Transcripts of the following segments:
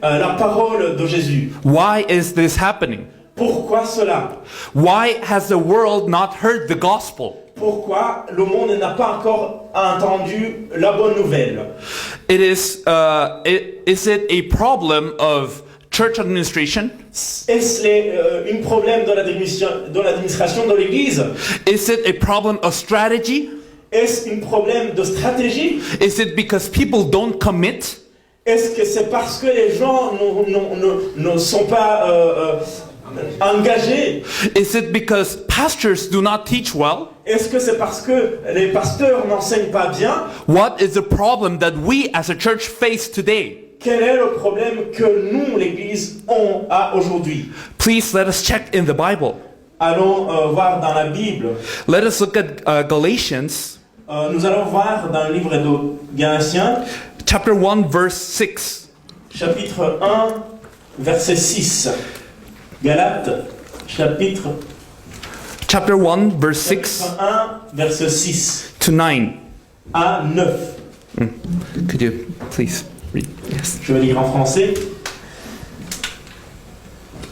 la parole de Jésus. Why is this happening? Pourquoi cela? Why has the world not heard the gospel? Pourquoi le monde n'a pas encore entendu la bonne nouvelle? Is it a problem of church administration? Est-ce un problème de l'administration de l'Église? Is it a problem of strategy? Est-ce un problème de stratégie? Is it because people don't commit? Est-ce que c'est parce que les gens ne sont pas engagés? Is it because pastors do not teach well? Est-ce que c'est parce que les pasteurs n'enseignent pas bien? What is the problem that we as a church face today? Quel est le problème que nous, l'Église, a aujourd'hui? Please let us check in the Bible. Allons voir dans la Bible. Let us look at Galatians Nous allons voir dans le livre de Galatiens, chapter 1 verse 6. chapitre 1, verset 6. Galates, chapitre Chapter 1 verse 6 1, verset 6 to 9. à 9. Could you please read? Yes. Je vais lire en français.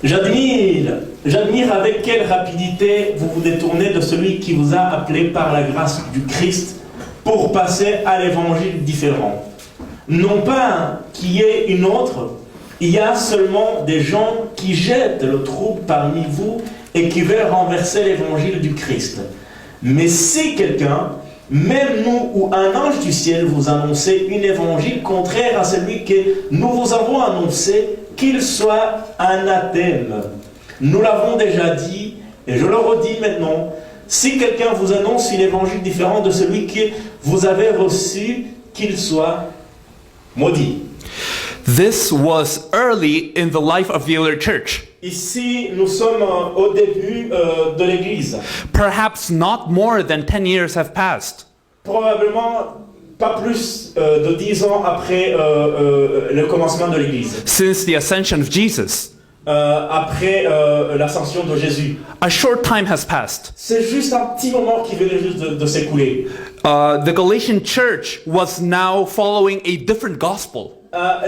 J'admire avec quelle rapidité vous vous détournez de celui qui vous a appelé par la grâce du Christ pour passer à l'évangile différent. Non pas qu'il y ait une autre, il y a seulement des gens qui jettent le trouble parmi vous et qui veulent renverser l'évangile du Christ. Mais si quelqu'un, même nous ou un ange du ciel, vous annonçait un évangile contraire à celui que nous vous avons annoncé, qu'il soit anathème. Nous l'avons déjà dit, et je le redis maintenant, si quelqu'un vous annonce un évangile différent de celui que vous avez reçu, qu'il soit maudit. This was early in the life of the early church. Ici, nous sommes au début de l'Église. Perhaps not more than 10 years have passed. Probablement pas plus de 10 ans après le commencement de l'Église. Since the ascension of Jesus. Après l'ascension de Jésus. A short time has passed. C'est juste un petit moment qui venait juste de s'écouler. The Galatian church was now following a different gospel.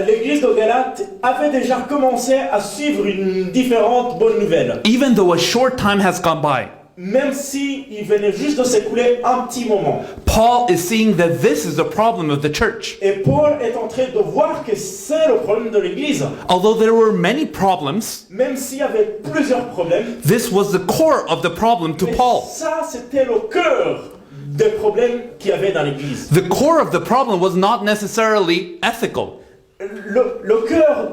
L'église de Galate avait déjà commencé à suivre une différente bonne nouvelle. Even though a short time has gone by. Même si il venait juste de s'écouler un petit moment. Paul is seeing that this is the problem of the church. Et Paul est en train de voir que c'est le problème de l'église. Although there were many problems, Même s'il y avait plusieurs problèmes, this was the core of the problem to mais Paul. ça c'était le cœur des problèmes qu'il y avait dans l'église. The core of the problem was not necessarily ethical. Le cœur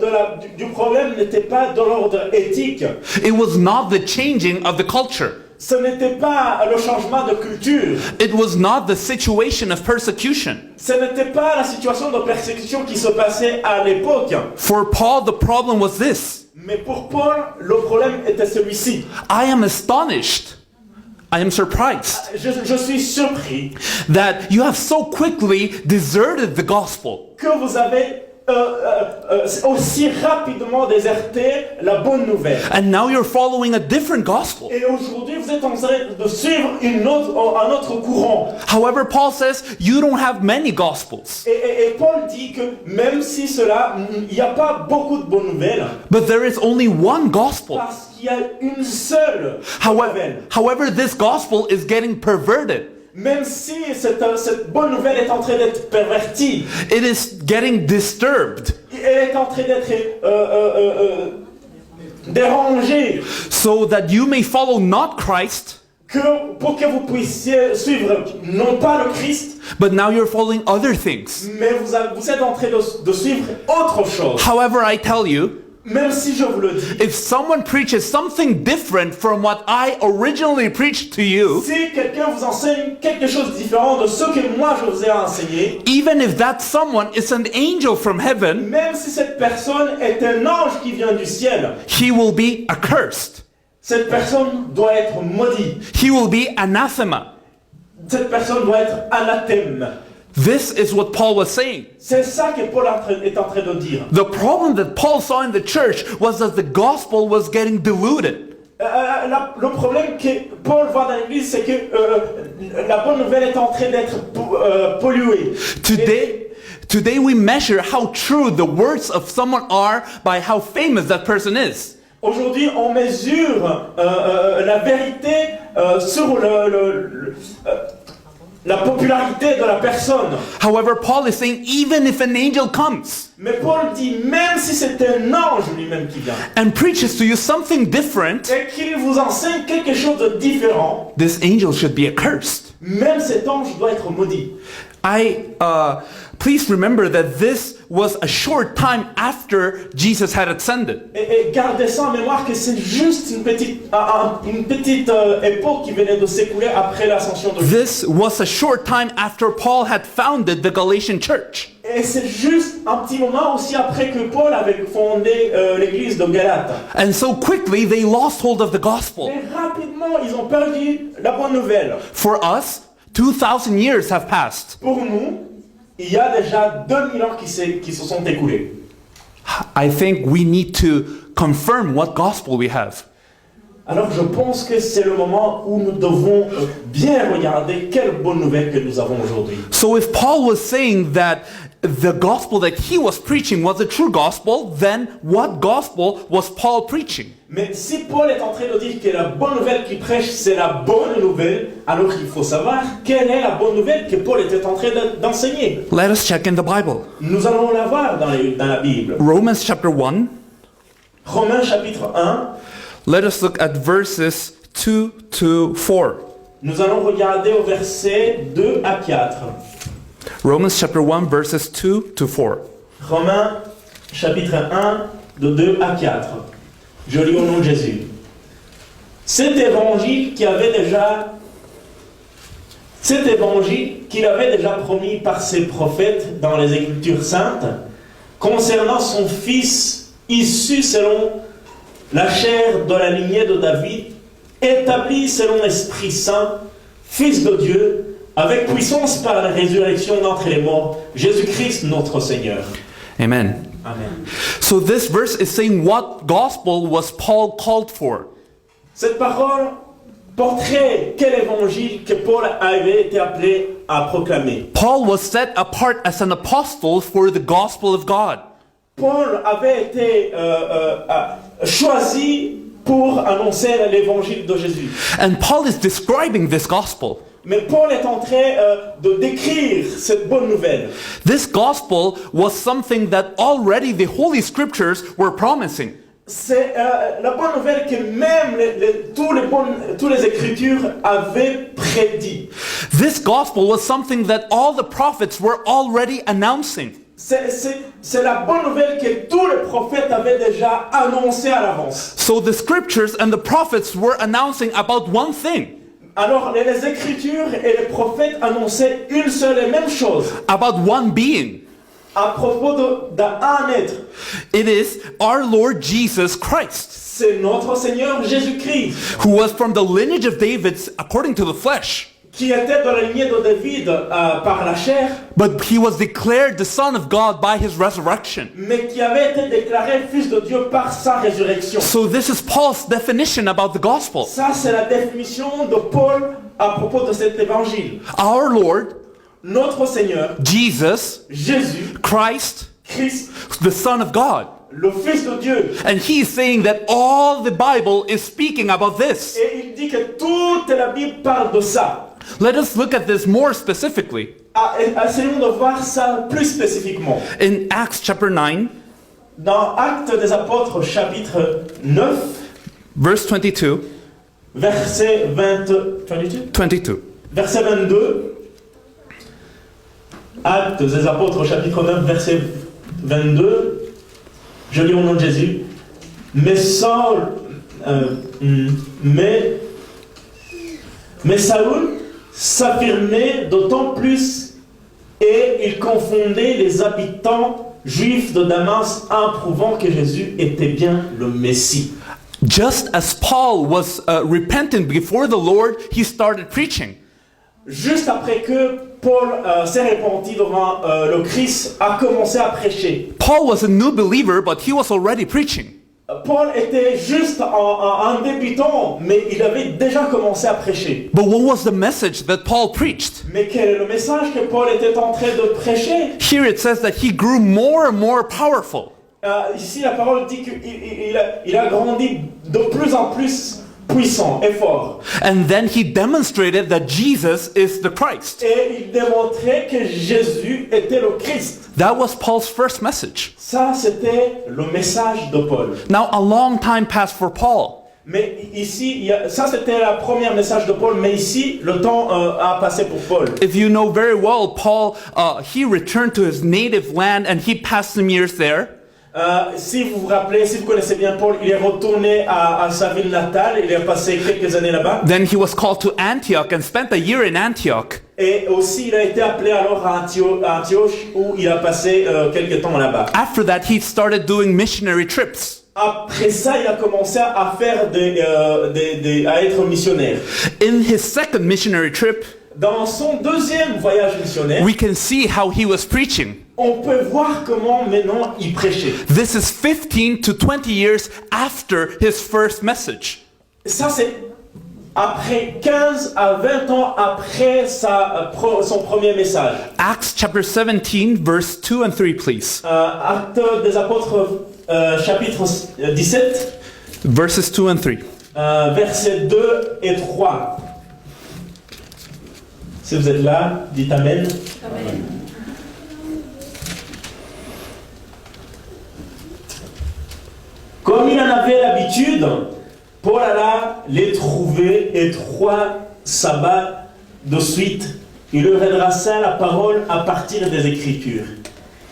du problème n'était pas de l'ordre éthique. It was not the changing of the culture. Ce n'était pas le changement de culture. It was not the situation of persecution. Ce n'était pas la situation de persécution qui se passait à l'époque. For Paul, the problem was this. Mais pour Paul, le problème était celui-ci. I am astonished. I am surprised Je suis surpris that you have so quickly deserted the gospel. que vous avez aussi rapidement déserté la bonne nouvelle. And now you're following a different gospel. Et aujourd'hui, vous êtes en train de suivre un autre courant. However, Paul says you don't have many gospels. Et Paul dit que même si il n'y a pas beaucoup de bonnes nouvelles, But there is only one gospel. parce qu'il y a une seule nouvelle. However, this gospel is getting perverted. Même si cette bonne nouvelle est en train d'être pervertie, It is getting disturbed. elle est en train d'être dérangée, So that you may follow not Christ, pour que vous puissiez suivre non pas le Christ, but now you're following other things. mais vous êtes en train de suivre autre chose. However, I tell you, Même si je vous le dis, if someone preaches something different from what I originally preached to you, si quelqu'un vous enseigne quelque chose de différent de ce que moi je vous ai enseigné, even if that someone is an angel from heaven, même si cette personne est un ange qui vient du ciel, he will be accursed. cette personne doit être maudite. He will be anathema. Cette personne doit être anathème. This is what Paul was saying. C'est ça que Paul est en train de dire. The problem that Paul saw in the church was that the gospel was getting diluted. Le problème que Paul voit dans l'église, c'est que la bonne nouvelle est en train d'être polluée. Today we measure how true the words of someone are by how famous that person is. Aujourd'hui, on mesure la vérité sur la popularité de la personne. However, Paul is saying even if an angel comes Mais Paul dit, même si c'est un ange lui-même qui vient, and preaches to you something different, et qu'il vous enseigne quelque chose de différent, this angel should be accursed. même cet ange doit être maudit. Please remember that this was a short time after Jesus had ascended. Et gardez ça en mémoire que c'est juste une petite époque qui venait de s'écouler après l'ascension de Jésus. This was a short time after Paul had founded the Galatian church. Et c'est juste un petit moment aussi après que Paul avait fondé l'église de Galate. And so quickly they lost hold of the gospel. Et rapidement, ils ont perdu la bonne nouvelle. For us, 2,000 years have passed. Pour nous, il y a déjà 2000 ans qui se sont écoulés. I think we need to confirm what gospel we have. Alors je pense que c'est le moment où nous devons bien regarder quelle bonne nouvelle que nous avons aujourd'hui. So if Paul was saying that the gospel that he was preaching was a true gospel, then what gospel was Paul preaching? Mais si Paul est en train de dire que la bonne nouvelle qu'il prêche, c'est la bonne nouvelle, alors il faut savoir quelle est la bonne nouvelle que Paul était en train d'enseigner. Let us check in the Bible. Nous allons la voir dans la Bible. Romans chapter 1. Romains chapitre 1. Let us look at verses 2 to 4. Nous allons regarder au verset 2 à 4. Romans chapter 1 verses 2 to 4. Romains chapitre 1 de 2 à 4. Je lis au nom de Jésus. Cet évangile qu'il avait déjà promis par ses prophètes dans les Écritures saintes, concernant son fils issu selon la chair de la lignée de David, établi selon l'Esprit Saint, Fils de Dieu, avec puissance par la résurrection d'entre les morts, Jésus-Christ notre Seigneur. Amen. Amen. So this verse is saying what gospel was Paul called for? Cette parole porterait quel évangile que Paul avait été appelé à proclamer. Paul was set apart as an apostle for the gospel of God. Paul avait été choisi pour annoncer l'évangile de Jésus. And Paul is describing this gospel. Mais Paul est en train de décrire cette bonne nouvelle. This gospel was something that already the Holy Scriptures were promising. C'est la bonne nouvelle que même tous les Écritures avaient prédit. This gospel was something that all the prophets were already announcing. C'est la bonne nouvelle que tous les prophètes avaient déjà annoncé à l'avance. So the Scriptures and the prophets were announcing about one thing. Alors les Écritures et les prophètes annonçaient une seule et même chose. About one being. À propos d'un être. It is our Lord Jesus Christ. C'est notre Seigneur Jésus-Christ. Who was from the lineage of David according to the flesh. Qui était dans la lignée de David par la chair. But he was declared the Son of God by his resurrection. Mais qui avait été déclaré fils de Dieu par sa résurrection. So this is Paul's definition about the gospel. Ça c'est la définition de Paul à propos de cet évangile. Our Lord, notre Seigneur, Jesus, Jésus, Christ, the Son of God. Le Fils de Dieu. And he is saying that all the Bible is speaking about this. Et il dit que toute la Bible parle de ça. Let us look at this more specifically. Essayons de voir ça plus spécifiquement. In Acts chapter 9, dans Actes des Apôtres chapitre 9, verse 22, verset 22. Verset 22. Actes des Apôtres chapitre 9, verset 22. Je lis au nom de Jésus. Mais Saül s'affirmait d'autant plus et il confondait les habitants juifs de Damas en prouvant que Jésus était bien le Messie. Just as Paul was repentant before the Lord, he started preaching. Juste après que Paul s'est repenti devant le Christ, a commencé à prêcher. Paul was a new believer, but he was already preaching. Paul était juste un débutant, mais il avait déjà commencé à prêcher. But what was the message that Paul preached? Mais quel est le message que Paul était en train de prêcher? Here it says that he grew more and more powerful. Ici, la parole dit qu'il a grandi de plus en plus puissant et fort. And then he demonstrated that Jesus is the Christ. Et il démontrait que Jésus était le Christ. That was Paul's first message. Ça, c'était le message de Paul. Now, a long time passed for Paul. Mais ici, ça c'était le premier message de Paul, mais ici, le temps a passé pour Paul. If you know very well, Paul, he returned to his native land and he passed some years there. Si vous vous rappelez, si vous connaissez bien Paul, il est retourné à sa ville natale, il a passé quelques années là-bas. Then he was called to Antioch and spent a year in Antioch. Et aussi, il a été appelé alors à Antioche, où il a passé quelques temps là-bas. After that, he started doing missionary trips. Après ça, il a commencé à faire à être missionnaire. In his second missionary trip, Dans son deuxième voyage missionnaire, we can see how he was preaching. on peut voir comment maintenant il prêchait. This is 15 to 20 years after his first message. Ça, c'est après 15 à 20 ans après son premier message. Acts chapter 17, verse 2 and 3, please. Actes des apôtres, chapitre 17, Verses 2 and 3. versets 2 et 3. Si vous êtes là, dites Amen. Amen. Comme il en avait l'habitude, Paul alla les trouver et 3 sabbats de suite. Il leur adressa la parole à partir des Écritures.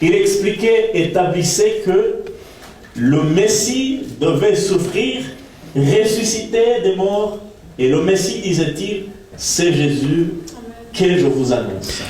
Il expliquait, établissait que le Messie devait souffrir, ressusciter des morts, et le Messie, disait-il, c'est Jésus que je vous annonce.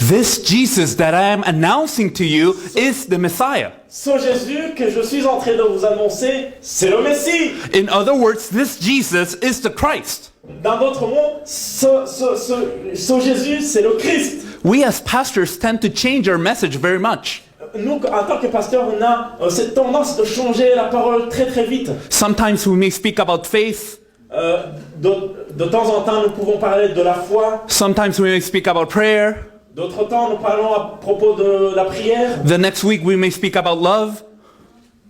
This Jesus that I am announcing to you is the Messiah. Ce Jésus que je suis en train de vous annoncer, c'est le Messie. In other words, this Jesus is the Christ. Dans d'autres mots, ce Jésus, c'est le Christ. We as pastors tend to change our message very much. Nous, en tant que pasteurs, on a cette tendance de changer la parole très très vite. Sometimes we may speak about faith. De temps en temps, nous pouvons parler de la foi. Sometimes we may speak about prayer. D'autres temps, nous parlons à propos de la prière. The next week we may speak about love.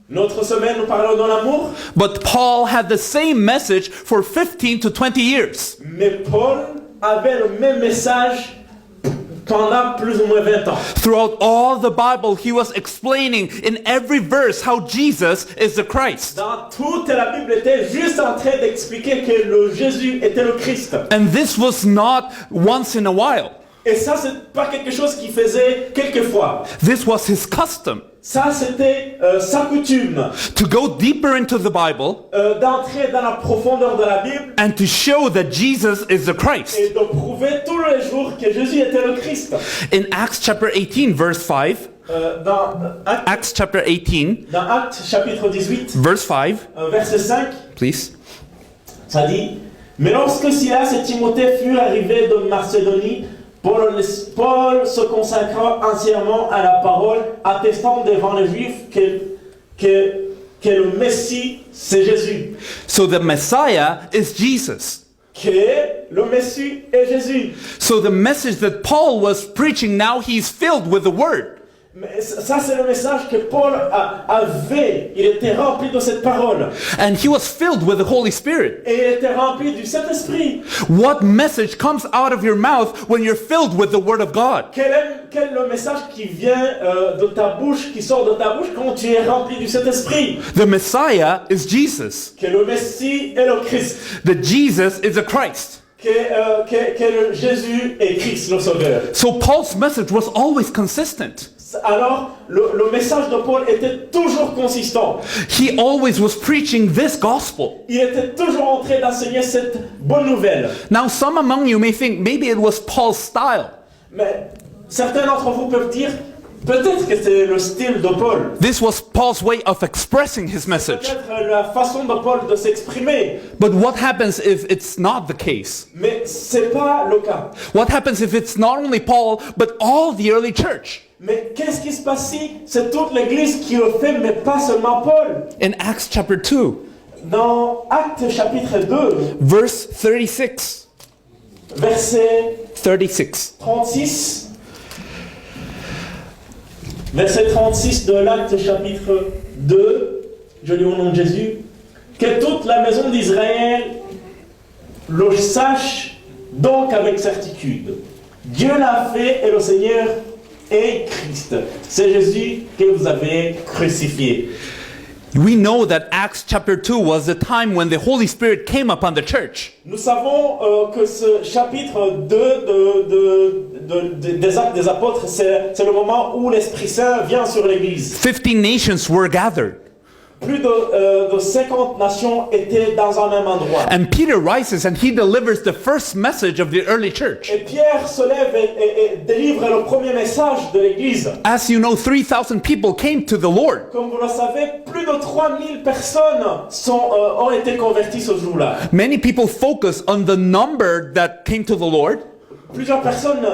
Notre semaine, nous parlons de l'amour. But Paul had the same message for 15 to 20 years. Mais Paul avait le même message pendant plus ou moins 20 ans. Throughout all the Bible, he was explaining in every verse how Jesus is the Christ. Dans toute la Bible, était juste en train d'expliquer que le Jésus était le Christ. And this was not once in a while. Et ça, c'est pas quelque chose qu'il faisait quelquefois. This was his custom. Ça, c'était sa coutume. To go deeper into the Bible D'entrer dans la profondeur de la Bible and to show that Jesus is the Christ. et de prouver tous les jours que Jésus était le Christ. In Acts chapter 18, verse 5, Dans Acts chapter 18, Dans Actes chapitre 18, verse 5, verset 5, please. ça dit: Mais lorsque Silas et Timothée furent arrivés de Macédonie, Paul se consacra entièrement à la parole, attestant devant les Juifs que le Messie, c'est Jésus. So the Messiah is Jesus. Que le Messie est Jésus. So the message that Paul was preaching, now he's filled with the Word. Mais ça, c'est le message que Paul avait. Il était rempli de cette parole. And he was filled with the Holy Spirit. Et il était rempli du Saint-Esprit. What message comes out of your mouth when you're filled with the Word of God? Quel est le message qui vient de ta bouche, qui sort de ta bouche quand tu es rempli du Saint-Esprit? The Messiah is Jesus. Que le Messie est le Christ. That Jesus is the Christ. Que le Jésus est Christ, le Sauveur. So Paul's message was always consistent. Alors, le message de Paul était toujours consistant. He always was preaching this gospel. Il était toujours en train d'enseigner cette bonne nouvelle. Now, some among you may think maybe it was Paul's style. Mais certains d'entre vous peuvent dire, Peut-être que c'est le style de Paul. This was Paul's way of expressing his message. Peut-être la façon de Paul de s'exprimer. But what happens if it's not the case? Mais c'est pas le cas. What happens if it's not only Paul, but all the early church? Mais qu'est-ce qui se passe si c'est toute l'église qui le fait, mais pas seulement Paul? In Acts chapter 2, Dans Actes chapitre 2, verse 36. verset 36. 36. Verset 36 de l'Acte chapitre 2, je lis au nom de Jésus. Que toute la maison d'Israël le sache donc avec certitude. Dieu l'a fait et le Seigneur est Christ. C'est Jésus que vous avez crucifié. We know that Acts chapter 2 was the time when the Holy Spirit came upon the church. Nous savons que ce chapitre 2 des Actes des Apôtres, c'est le moment où l'Esprit Saint vient sur l'Église. 50 nations were gathered. Plus de 50 nations étaient dans un même endroit. And Peter rises and he delivers the first message of the early church. Et Pierre se lève et délivre le premier message de l'Église. As you know, 3,000 people came to the Lord. Comme vous le savez, plus de 3000 personnes ont été converties ce jour-là. Many people focus on the number that came to the Lord. Plusieurs personnes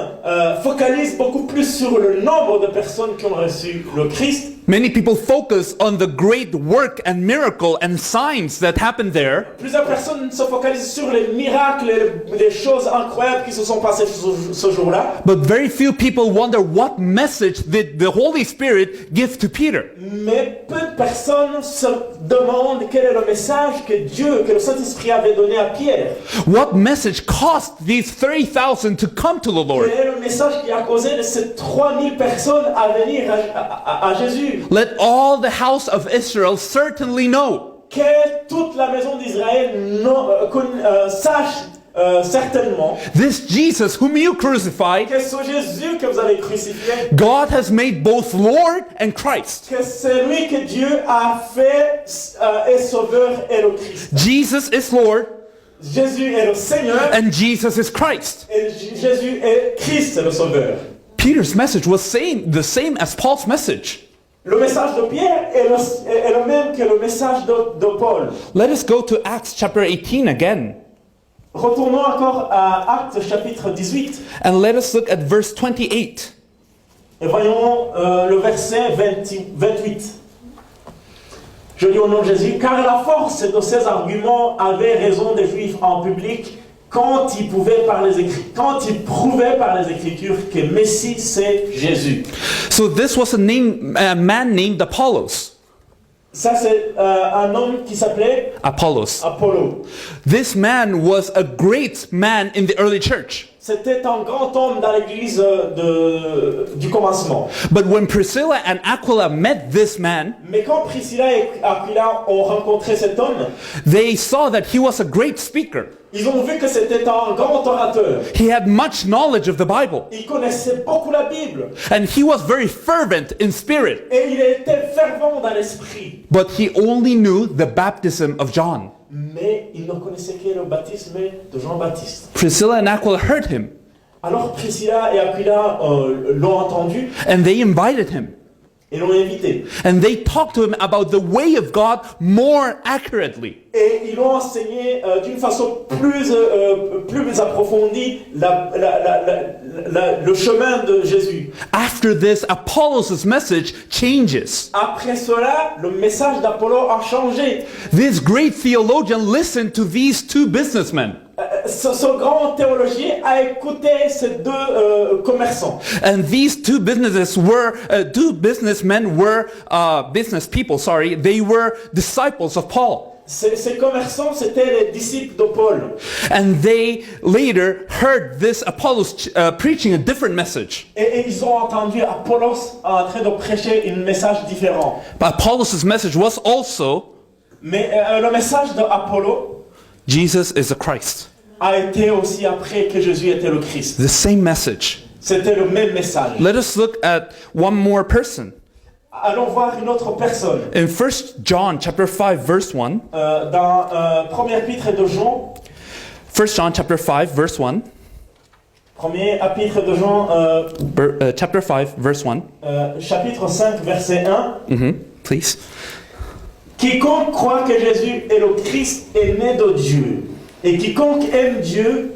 focalisent beaucoup plus sur le nombre de personnes qui ont reçu le Christ. Many people focus on the great work and miracle and signs that happened there. Plusieurs personnes se focalisent sur les miracles et les choses incroyables qui se sont passées ce jour-là. But very few people wonder what message did the Holy Spirit give to Peter. Mais peu de personnes se demandent quel est le message que le Saint-Esprit avait donné à Pierre. What message caused these 30,000 to come to the Lord? Quel est le message qui a causé de ces 3000 personnes à venir à Jésus? Let all the house of Israel certainly know. Que toute la maison d'Israël sache certainement This Jesus whom you crucified, que ce Jésus que vous avez crucifié, God has made both Lord and Christ. que c'est lui que Dieu a fait est sauveur et le Christ. Jesus is Lord Jésus est le Seigneur and Jesus is Christ. et Jésus est Christ le sauveur. Peter's message was the same as Paul's message. Le message de Pierre est le même que le message de Paul. Let us go to Acts chapter 18 again. Retournons encore à Actes chapitre 18 And let us look at verse 28. et voyons le verset 28. Je lis au nom de Jésus, car la force de ces arguments avait raison des Juifs en public quand ils prouvaient par les Écritures que Messie c'est Jésus. So this was a man named Apollos. Ça c'est un homme qui s'appelait Apollos. Apollo. This man was a great man in the early church. C'était un grand homme dans l'église du commencement. But when Priscilla and Aquila met this man, Mais quand Priscilla et Aquila ont rencontré cet homme, they saw that he was a great speaker. ils ont vu que c'était un grand orateur. He had much knowledge of the Bible. Il connaissait beaucoup la Bible. And he was very fervent in spirit. Et il était fervent dans l'esprit. But he only knew the baptism of John. Mais il ne connaissait que le baptême de Jean-Baptiste. Priscilla and Aquila heard him. Alors Priscilla et Aquila l'ont entendu And they invited him. et l'ont invité. And they talked to him about the way of God more accurately. Et ils l'ont enseigné d'une façon plus approfondie le chemin de Jésus. After this, Apollos' message changes. Après cela, le message d'Apollo a changé. This great theologian listened to these two businessmen. Ce grand théologien a écouté ces deux commerçants. And these two businessmen were business people, they were disciples of Paul. Ces commerçants, c'était les disciples de Paul. And they later heard this Apollos preaching a different message. Et ils ont entendu Apollos en train de prêcher un message différent. But Apollos' message was also, Mais le message d'Apollo Jesus is the Christ. a été aussi après que Jésus était le Christ. The same message. C'était le même message. Let us look at one more person. Allons voir une autre personne. In 1 John chapter 5 verse 1. Dans 1er épître de Jean, 1 John chapter 5 verse 1. Premier chapitre de Jean, chapter 5, verse 1. chapitre 5, verset 1. Please. Quiconque croit que Jésus est le Christ est né de Dieu. Et quiconque aime Dieu,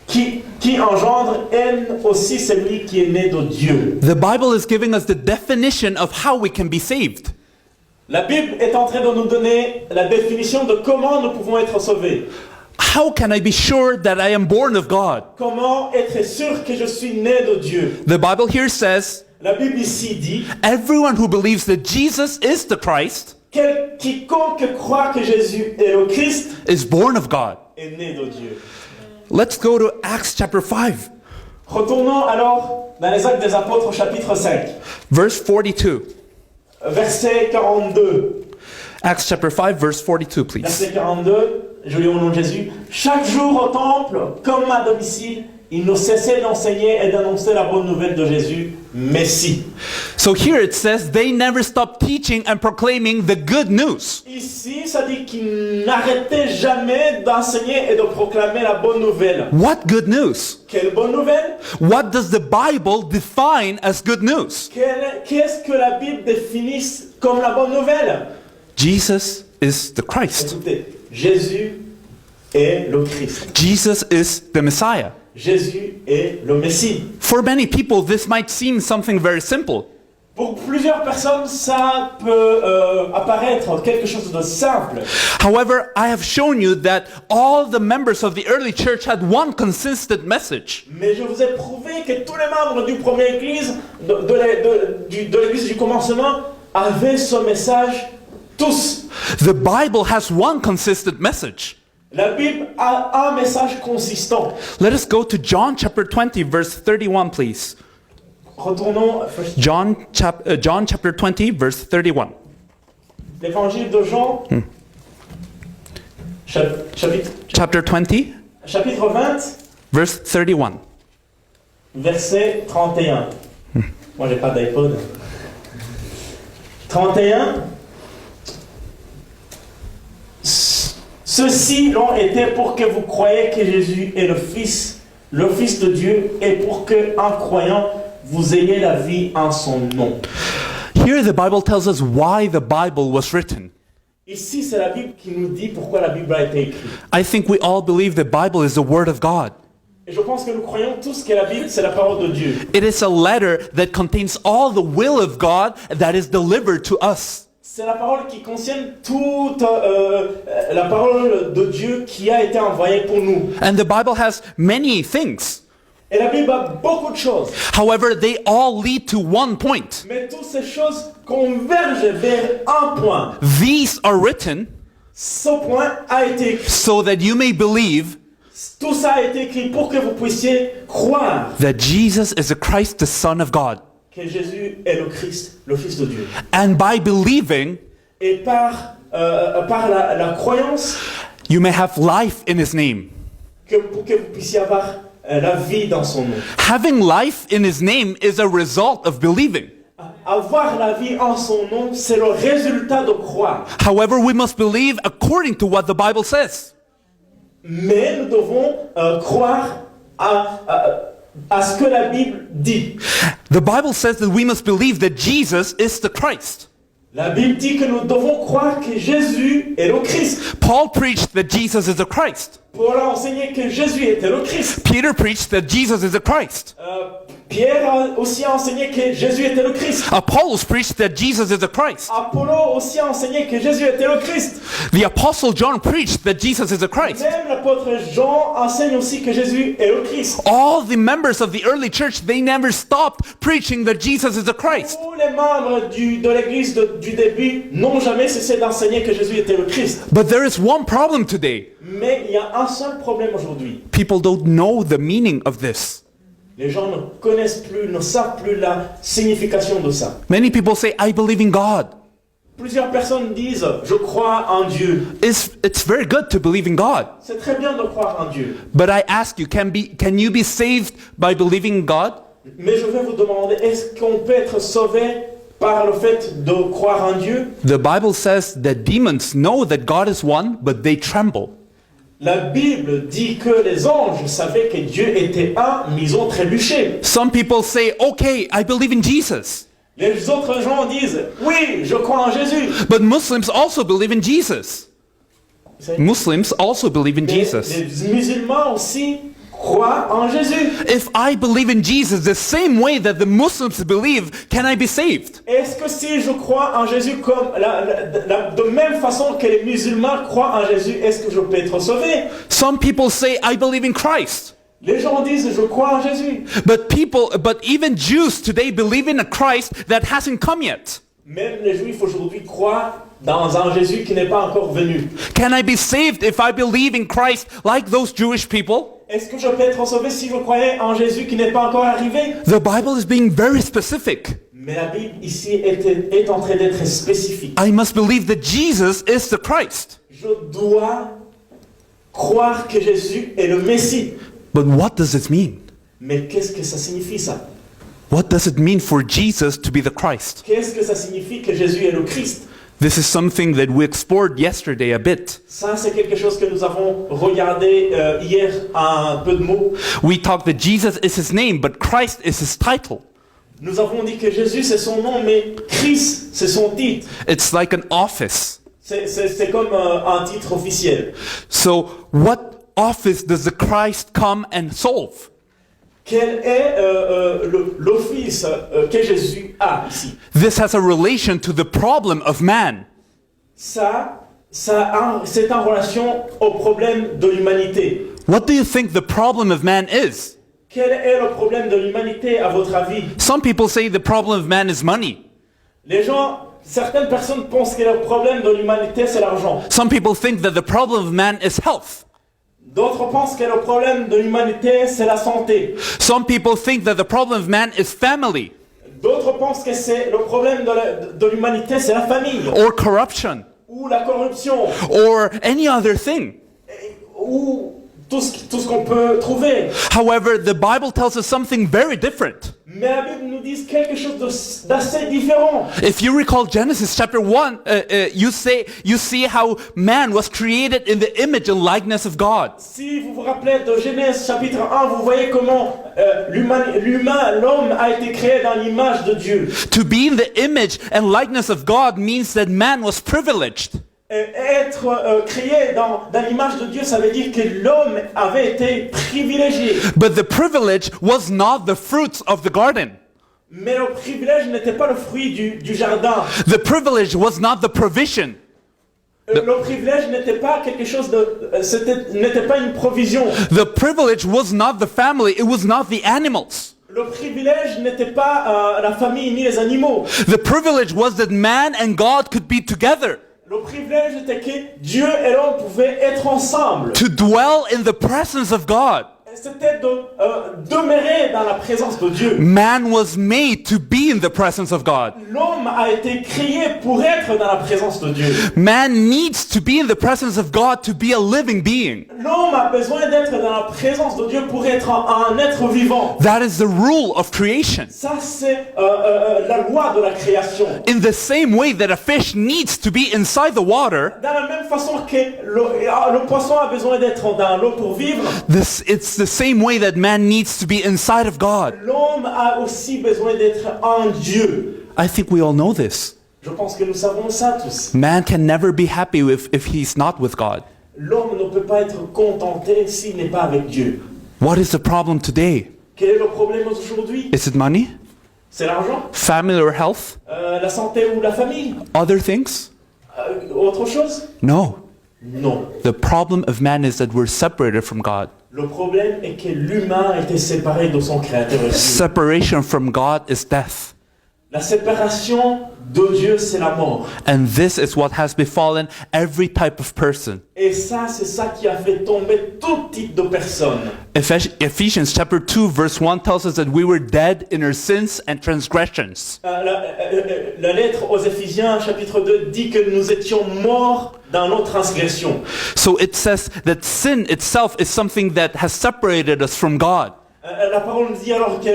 qui engendre, aime aussi celui qui est né de Dieu. The Bible is giving us the definition of how we can be saved. La Bible est en train de nous donner la définition de comment nous pouvons être sauvés. How can I be sure that I am born of God? Comment être sûr que je suis né de Dieu? The Bible here says, La Bible ici dit, everyone who believes that Jesus is the Christ quiconque croit que Jésus est le Christ is born of God. est né de Dieu. Let's go to Acts chapter 5, Retournons alors dans les Actes des Apôtres chapitre 5, verse 42. verset 42. Acts chapter 5, verse 42, please. Verset 42, je lis au nom de Jésus. Chaque jour au temple, comme à domicile, il ne cessait d'enseigner et d'annoncer la bonne nouvelle de Jésus, Messie. So here it says they never stopped teaching and proclaiming the good news. Ici, ça dit qu'il n'arrêtait jamais d'enseigner et de proclamer la bonne nouvelle. What good news? Quelle bonne nouvelle? What does the Bible define as good news? Qu'est-ce que la Bible définit comme la bonne nouvelle? Jesus is the Christ. Écoutez, Jésus est le Christ. Jesus is the Messiah. Jésus est le Messie. For many people, this might seem something very simple. Pour plusieurs personnes, ça peut apparaître quelque chose de simple. However, I have shown you that all the members of the early church had one consistent message. Mais je vous ai prouvé que tous les membres du premier église, de l'église du commencement, avaient ce message, tous. The Bible has one consistent message. La Bible a un message consistant. Let us go to John chapter 20, verse 31, please. Retournons John chapter 20, verse 31. l'évangile de Jean, Chapter 20, chapitre 20, verse 31. verset 31. Moi, j'ai pas d'iPod. 31. Ceux-ci l'ont été pour que vous croyiez que Jésus est le Fils de Dieu, et pour que, en croyant, vous ayez la vie en son nom. Here the Bible tells us why the Bible was written. Ici, c'est la Bible qui nous dit pourquoi la Bible a été écrite. I think we all believe the Bible is the Word of God. Et je pense que nous croyons tous que la Bible, c'est la parole de Dieu. It is a letter that contains all the will of God that is delivered to us. C'est la parole qui contient toute la parole de Dieu qui a été envoyée pour nous. And the Bible has many things. Et la Bible a beaucoup de choses. However, they all lead to one point. Mais toutes ces choses convergent vers un point. These are written Ce point a été écrit. so that you may believe Tout ça a été écrit pour que vous puissiez croire that Jesus is the Christ, the Son of God. que Jésus est le Christ, le Fils de Dieu. And by believing, Et par la croyance, you may have life in His name. pour que vous puissiez avoir la vie dans son nom. Having life in His name is a result of believing. Avoir la vie en son nom, c'est le résultat de croire. However, we must believe according to what the Bible says. Mais nous devons croire à ce que la Bible dit. The Bible says that we must believe that Jesus is the Christ. La Bible dit que nous devons croire que Jésus est le Christ. Paul preached that Jesus is the Christ. Paul a enseigné que Jésus était le Christ. Peter preached that Jesus is the Christ. Pierre a aussi enseigné que Jésus était le Christ. Apollos preached that Jesus is the Christ. Apollo aussi a enseigné que Jésus était le Christ. The Apostle John preached that Jesus is the Christ. Même l'apôtre Jean enseigne aussi que Jésus est le Christ. All the members of the early church, they never stopped preaching that Jesus is the Christ. Tous les membres de l'église du début n'ont jamais cessé d'enseigner que Jésus était le Christ. But there is one problem today. Mais il y a un seul problème aujourd'hui. People don't know the meaning of this. Les gens ne connaissent plus, ne savent plus la signification de ça. Many people say, I believe in God. Plusieurs personnes disent, je crois en Dieu. It's very good to believe in God. C'est très bien de croire en Dieu. But I ask you, can you be saved by believing in God? Mais je vais vous demander, est-ce qu'on peut être sauvé par le fait de croire en Dieu? The Bible says that demons know that God is one, but they tremble. La Bible dit que les anges savaient que Dieu était un, mais ils ont trébuché. Some people say, okay, I believe in Jesus. Les autres gens disent, oui, je crois en Jésus. But Muslims also believe in Jesus. Muslims also believe in Jesus. Les musulmans aussi croient en Jésus. If I believe in Jesus the same way that the Muslims believe, can I be saved? Est-ce que si je crois en Jésus comme de même façon que les musulmans croient en Jésus, est-ce que je peux être sauvé? Some people say, I believe in Christ. Les gens disent, je crois en Jésus. But even Jews today believe in a Christ that hasn't come yet. Même les Juifs aujourd'hui croient dans un Jésus qui n'est pas encore venu. Can I be saved if I believe in Christ like those Jewish people? Est-ce que je peux être sauvé si je croyais en Jésus qui n'est pas encore arrivé? The Bible is being very specific. Mais la Bible ici est en train d'être spécifique. I must believe that Jesus is the Christ. Je dois croire que Jésus est le Messie. But what does it mean? Mais qu'est-ce que ça signifie ça? What does it mean for Jesus to be the Christ? Qu'est-ce que ça signifie que Jésus est le Christ? This is something that we explored yesterday a bit. Ça, c'est quelque chose que nous avons regardé hier à un peu de mots. We talked that Jesus is his name, but Christ is his title. Nous avons dit que Jésus, c'est son nom, mais Christ, c'est son titre. It's like an office. C'est comme un titre officiel. So what office does the Christ come and solve? Quel est l'office que Jésus a ici? This has a relation to the problem of man. C'est en relation au problème de l'humanité. What do you think the problem of man is? Quel est le problème de l'humanité à votre avis? Some people say the problem of man is money. Certaines personnes pensent que le problème de l'humanité c'est l'argent. Some people think that the problem of man is health. D'autres pensent que le problème de l'humanité c'est la santé. Some people think that the problem of man is family. D'autres pensent que c'est le problème de l'humanité c'est la famille. Or corruption. Ou la corruption. Or any other thing. Ou tout ce qu'on peut trouver. However, the Bible tells us something very different. Mais la Bible nous dit quelque chose d'assez différent. If you recall Genesis chapter 1, you see how man was created in the image and likeness of God. Si vous vous rappelez de Genèse chapitre 1, vous voyez comment l'homme a été créé dans l'image de Dieu. To be in the image and likeness of God means that man was privileged. Être créé dans l'image de Dieu, ça veut dire que l'homme avait été privilégié. But the privilege was not the fruits of the garden. Mais le privilège n'était pas le fruit du jardin. The privilege was not the provision. Le privilège n'était pas quelque chose n'était pas une provision. The privilege was not the family, it was not the animals. Le privilège n'était pas la famille ni les animaux. The privilege was that man and God could be together. Le privilège était que Dieu et l'homme pouvaient être ensemble. To dwell in the presence of God. C'était de demeurer dans la présence de Dieu. Man was made to be in the presence of God. L'homme a été créé pour être dans la présence de Dieu. Man needs to be in the presence of God to be a living being. L'homme a besoin d'être dans la présence de Dieu pour être un être vivant. That is the rule of creation. Ça, c'est la loi de la création. In the same way that a fish needs to be inside the water, Dans la même façon que le poisson a besoin d'être dans l'eau pour vivre, it's the same way that man needs to be inside of God. l'homme a aussi besoin d'être en Dieu. I think we all know this. Je pense que nous savons ça tous. Man can never be happy if he's not with God. L'homme ne peut pas être contenté s'il n'est pas avec Dieu. What is the problem today? Quel est le problème aujourd'hui? Is it money? C'est l'argent? Family or health? La santé ou la famille? Other things? Autre chose? No. Non. The problem of man is that we're separated from God. Le problème est que l'humain a été séparé de son Créateur. Separation from God is death. La séparation de Dieu, c'est la mort. And this is what has befallen every type of person. Et ça, c'est ça qui a fait tomber tout type de personnes. Ephesians chapter 2 verse 1 tells us that we were dead in our sins and transgressions. La lettre aux Éphésiens, chapitre 2, dit que nous étions morts dans nos transgressions. So it says that sin itself is something that has separated us from God. La parole nous dit alors que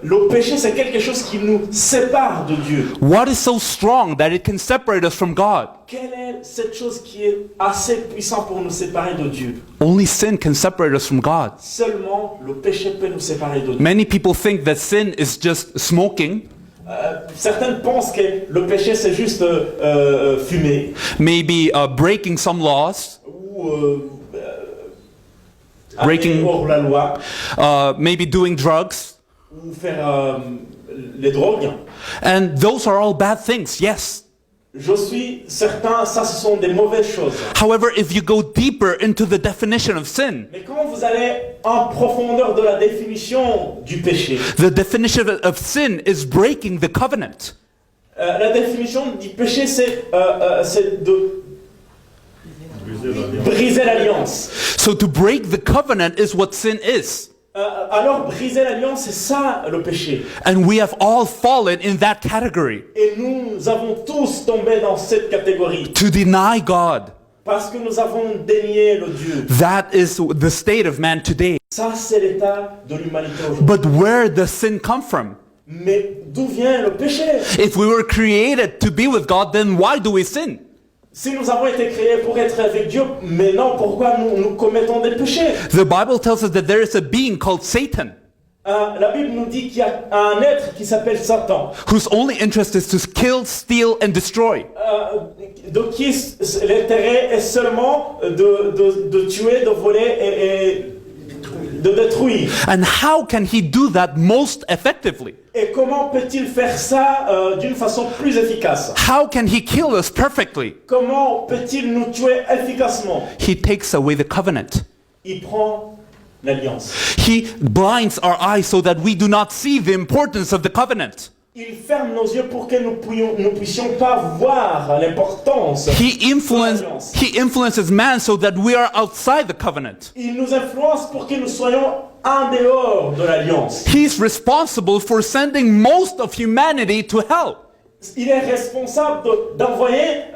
le péché c'est quelque chose qui nous sépare de Dieu. What is so strong that it can separate us from God? Quelle est cette chose qui est assez puissante pour nous séparer de Dieu? Only sin can separate us from God. Seulement le péché peut nous séparer de Dieu. Many people think that sin is just smoking, Certains pensent que le péché c'est juste fumer maybe breaking some laws, ou Breaking- aller hors la loi maybe doing drugs. ou faire les drogues. And those are all bad things, yes. Je suis certain, ça ce sont des mauvaises choses. However, if you go deeper into the definition of sin, Mais quand vous allez en profondeur de la définition du péché, the definition of sin is breaking the covenant. la définition du péché c'est de briser l'alliance. So to break the covenant is what sin is. Alors briser l'alliance c'est ça le péché. And we have all fallen in that category. Et nous avons tous tombé dans cette catégorie To deny God. parce que nous avons dénié le Dieu. That is the state of man today. Ça c'est l'état de l'humanité aujourd'hui. But where does sin come from? Mais d'où vient le péché? If we were created to be with God, then why do we sin? Si nous avons été créés pour être avec Dieu, mais non, pourquoi nous commettons des péchés? The Bible tells us that there is a being called Satan, La Bible nous dit qu'il y a un être qui s'appelle Satan, whose only interest is to kill, steal, and destroy. de qui l'intérêt est seulement de tuer, de voler et de détruire. And how can he do that most effectively? Et comment peut-il faire ça d'une façon plus efficace? How can he kill us perfectly? Comment peut-il nous tuer efficacement? He takes away the covenant. Il prend l'alliance. He blinds our eyes so that we do not see the importance of the covenant. Il ferme nos yeux pour que nous puissions pas voir l'importance. He influences man so that we are outside the covenant. Il nous influence pour que nous soyons en dehors de l'alliance. He's responsible for sending most of humanity to hell. Il est responsable d'envoyer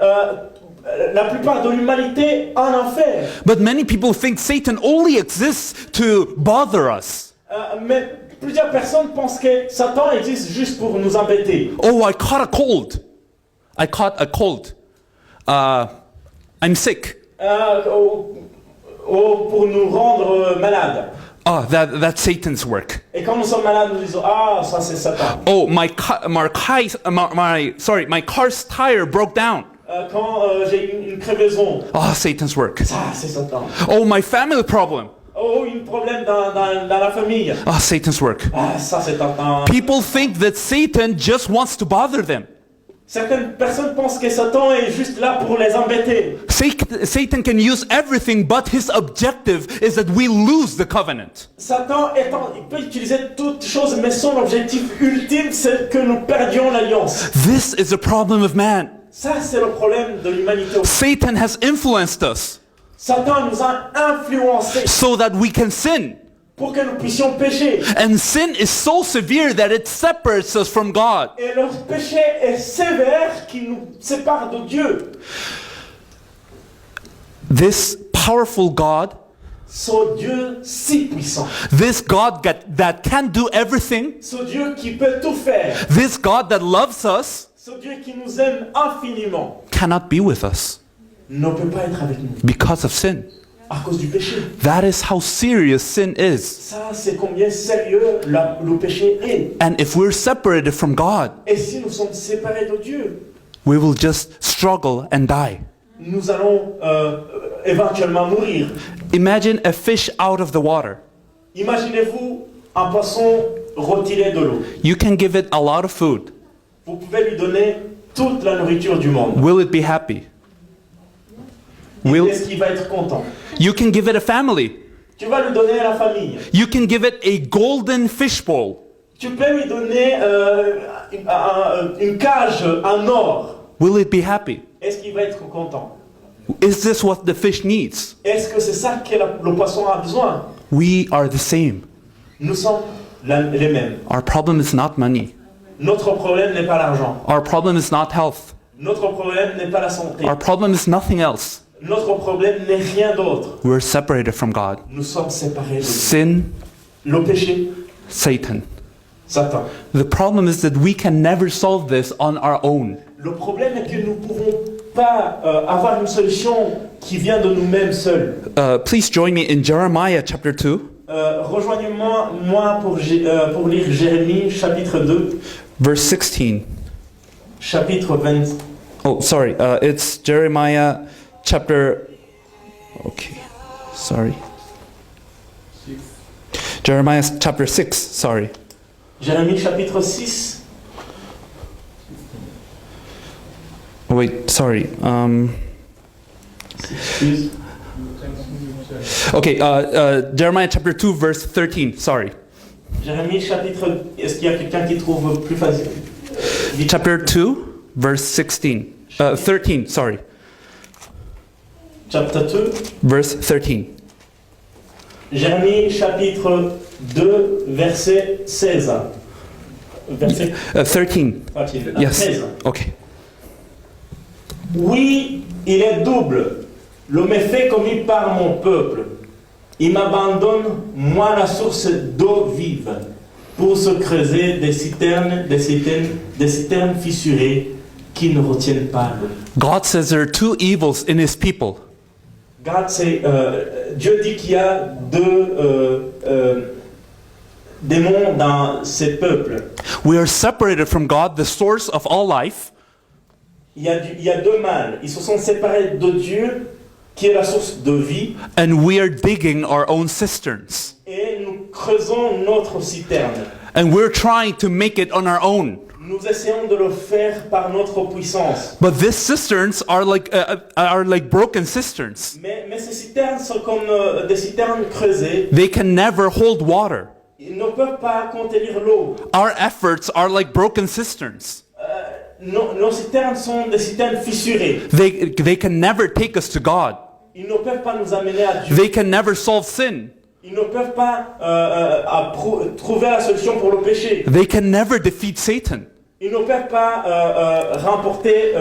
la plupart de l'humanité en enfer. But many people think Satan only exists to bother us. Mais plusieurs personnes pensent que Satan existe juste pour nous embêter. Oh, I caught a cold. I caught a cold. I'm sick. Pour nous rendre malades. Oh, that's Satan's work. Et quand nous sommes malades, nous disons ah ça c'est Satan. Oh, my car's tire broke down. Quand j'ai une crevaison, Oh, Satan's work. ça c'est Satan. Oh, my family problem. Oh, un problème dans la famille. Oh, Satan's work. Ah, ça c'est Satan. People think that Satan just wants to bother them. Certaines personnes pensent que Satan est juste là pour les embêter. Satan can use everything, but his objective is that we lose the covenant. Satan il peut utiliser toutes choses, mais son objectif ultime, c'est que nous perdions l'alliance. This is a problem of man. Ça, c'est le problème de l'humanité. Satan has influenced us Satan nous a influencés so that we can sin. pour que nous puissions pécher. And sin is so severe that it separates us from God. Et le péché est sévère qui nous sépare de Dieu. This powerful God, Ce Dieu si puissant. this God that can do everything, Ce Dieu qui peut tout faire. this God that loves us, Ce Dieu qui nous aime infiniment cannot be with us ne peut pas être avec nous because of sin. à cause du péché. That is how serious sin is. Ça, c'est combien sérieux le péché est. And if we're separated from God, Et si nous sommes séparés de Dieu, we will just struggle and die. nous allons éventuellement mourir. Imagine a fish out of the water. Imaginez-vous un poisson retiré de l'eau. You can give it a lot of food. Vous pouvez lui donner toute la nourriture du monde. Will it be happy? Est-ce qu'il va être content? You can give it a family. Tu vas lui donner à la famille. You can give it a golden fish bowl. Tu peux lui donner une cage en or. Will it be happy? Est-ce qu'il va être content? Is this what the fish needs? Est-ce que c'est ça que le poisson a besoin? We are the same. Nous sommes les mêmes. Our problem is not money. Notre problème n'est pas l'argent. Our problem is not health. Notre problème n'est pas la santé. Our problem is nothing else. Notre problème n'est rien d'autre. We're separated from God. Nous sommes séparés de Dieu. Sin Le péché, Satan. Satan. The problem is that we can never solve this on our own. Le problème est que nous ne pouvons pas avoir une solution qui vient de nous-mêmes seuls. Please join me in Jeremiah chapter 2, Rejoignez-moi pour lire Jérémie chapitre 2, verse 16. chapitre 20. Oh, sorry. It's Jeremiah chapter... Okay. Sorry. Jeremiah chapter 6. Sorry. Jérémie chapitre 6. Wait, sorry. Excuse. Okay, Jeremiah chapter 2, verse 13. Sorry. Jérémie chapitre... Est-ce qu'il y a quelqu'un qui trouve plus facile? Chapter 2, verse 16. 13, sorry. Chapter 2. Verse 13. Jérémie chapitre 2, verset 16. Verset 13. 13. Yes. 13. Okay. Oui, il est double, le méfait commis par mon peuple. Il m'abandonne, moi la source d'eau vive, pour se creuser des citernes fissurées qui ne retiennent pas l'eau. God says there are two evils in his people. Dieu dit qu'il y a deux démons dans ses peuples. We are separated from God, the source of all life, Il y a deux mâles. Ils se sont séparés de Dieu, qui est la source de vie, and we are digging our own cisterns. et nous creusons notre citerne. And we're trying to make it on our own. Nous essayons de le faire par notre puissance. But these cisterns are like broken cisterns. Mais ces citernes sont comme des citernes creusées. They can never hold water. Ils ne peuvent pas contenir l'eau. Our efforts are like broken cisterns. Nos citernes sont des citernes fissurées. They can never take us to God. Ils ne peuvent pas nous amener à Dieu. They can never solve sin. Ils ne peuvent pas trouver la solution pour le péché. They can never defeat Satan. Ils ne peuvent pas remporter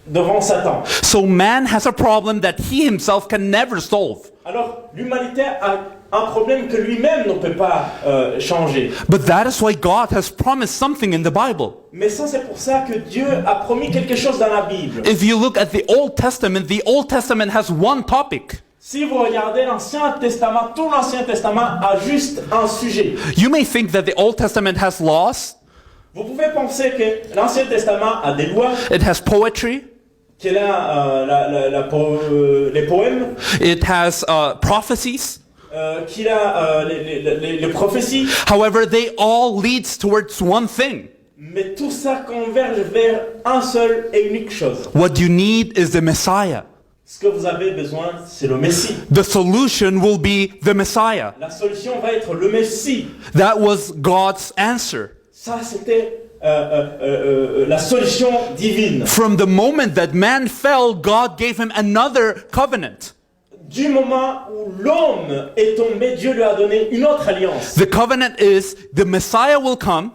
devant Satan. So man has a problem that he himself can never solve. Alors, l'humanité a un problème que lui-même ne peut pas changer. But that is why God has promised something in the Bible. Mais ça, c'est pour ça que Dieu a promis quelque chose dans la Bible. If you look at the Old Testament has one topic. Si vous regardez l'Ancien Testament, tout l'Ancien Testament a juste un sujet. You may think that the Old Testament has laws, Vous pouvez penser que l'Ancien Testament a des lois, it has poetry, qu'il a les poèmes, it has prophecies. qu'il a les prophéties, However, they all leads towards one thing. mais tout ça converge vers un seul et unique chose. What you need is the Messiah. Ce que vous avez besoin, c'est le Messie. The solution will be the Messiah. La solution va être le Messie. That was God's answer. Ça, c'était la solution divine. From the moment that man fell, God gave him another covenant. Du moment où l'homme est tombé, Dieu lui a donné une autre alliance. The covenant is the Messiah will come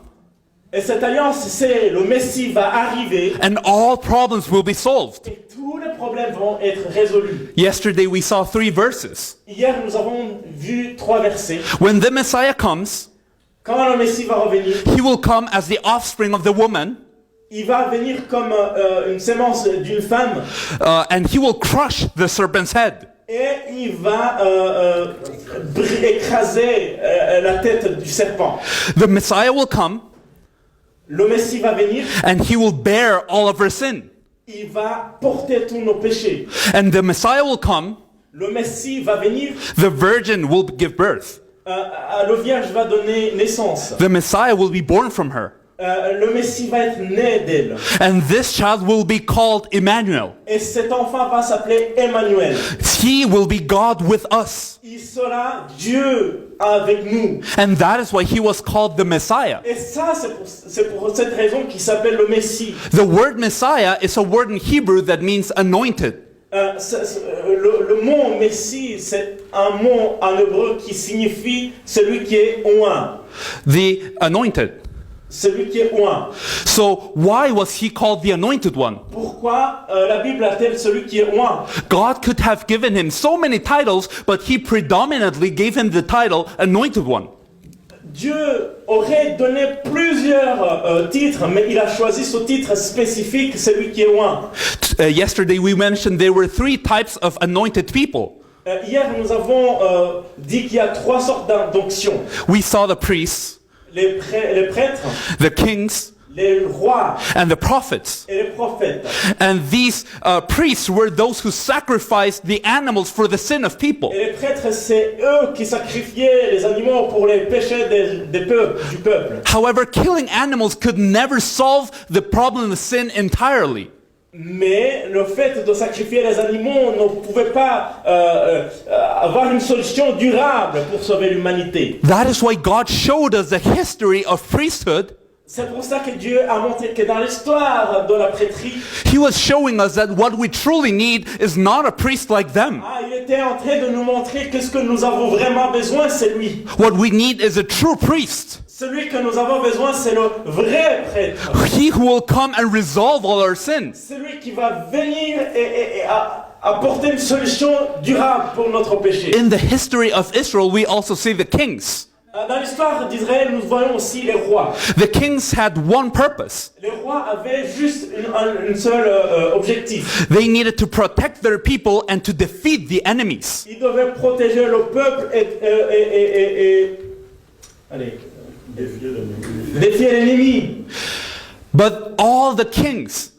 Et cette alliance, c'est le Messie va arriver and all problems will be solved. et tous les problèmes vont être résolus. Yesterday we saw 3 verses. Hier, nous avons vu 3 versets. When the Messiah comes, Quand le Messie va revenir, he will come as the offspring of the woman, il va venir comme une sémence d'une femme and he will crush the serpent's head. et il va écraser la tête du serpent. The Messiah will come Le Messie va venir, and he will bear all of our sin. il va porter tous nos péchés. And the Messiah will come, Le Messie va venir, the virgin will give birth. le Vierge va donner naissance. The Messiah will be born from her. Le Messie va être né d'elle. And this child will be called Emmanuel. Et cet enfant va s'appeler Emmanuel. He will be God with us. Il sera Dieu avec nous. And that is why he was called the Messiah. Et ça, c'est pour cette raison qu'il s'appelle le Messie. The word Messiah is a word in Hebrew that means anointed. Le mot Messie, c'est un mot en hébreu qui signifie celui qui est oint. The anointed. celui qui est oint. So why was he called the anointed one? Pourquoi la Bible a-t-elle celui qui est oint? God could have given him so many titles, but he predominantly gave him the title anointed one. Dieu aurait donné plusieurs titres, mais il a choisi ce titre spécifique, celui qui est oint. Yesterday we mentioned there were 3 types of anointed people. Hier, nous avons dit qu'il y a 3 sortes d'onction. We saw the priests, Les prêtres, the kings, les rois and the prophets. et les prophètes. And these priests were those who sacrificed the animals for the sin of people. Et les prêtres, c'est eux qui sacrifiaient les animaux pour les péchés du peuple. However, killing animals could never solve the problem of sin entirely. Mais le fait de sacrifier les animaux ne pouvait pas avoir une solution durable pour sauver l'humanité. That is why God showed us the history of priesthood. C'est pour ça que Dieu a montré que dans l'histoire de la prêtrise, He was showing us that what we truly need is not a priest like them. il était en train de nous montrer que ce que nous avons vraiment besoin, c'est lui. What we need is a true priest. Celui que nous avons besoin, c'est le vrai prêtre. He who will come and resolve all our sins. Celui qui va venir et apporter une solution durable pour notre péché. In the history of Israel, we also see the kings. Dans l'histoire d'Israël, nous voyons aussi les rois. The kings had one purpose. Les rois avaient juste un seul objectif. They needed to protect their people and to defeat the enemies. Ils devaient protéger le peuple et allez, défier l'ennemi. But all the kings,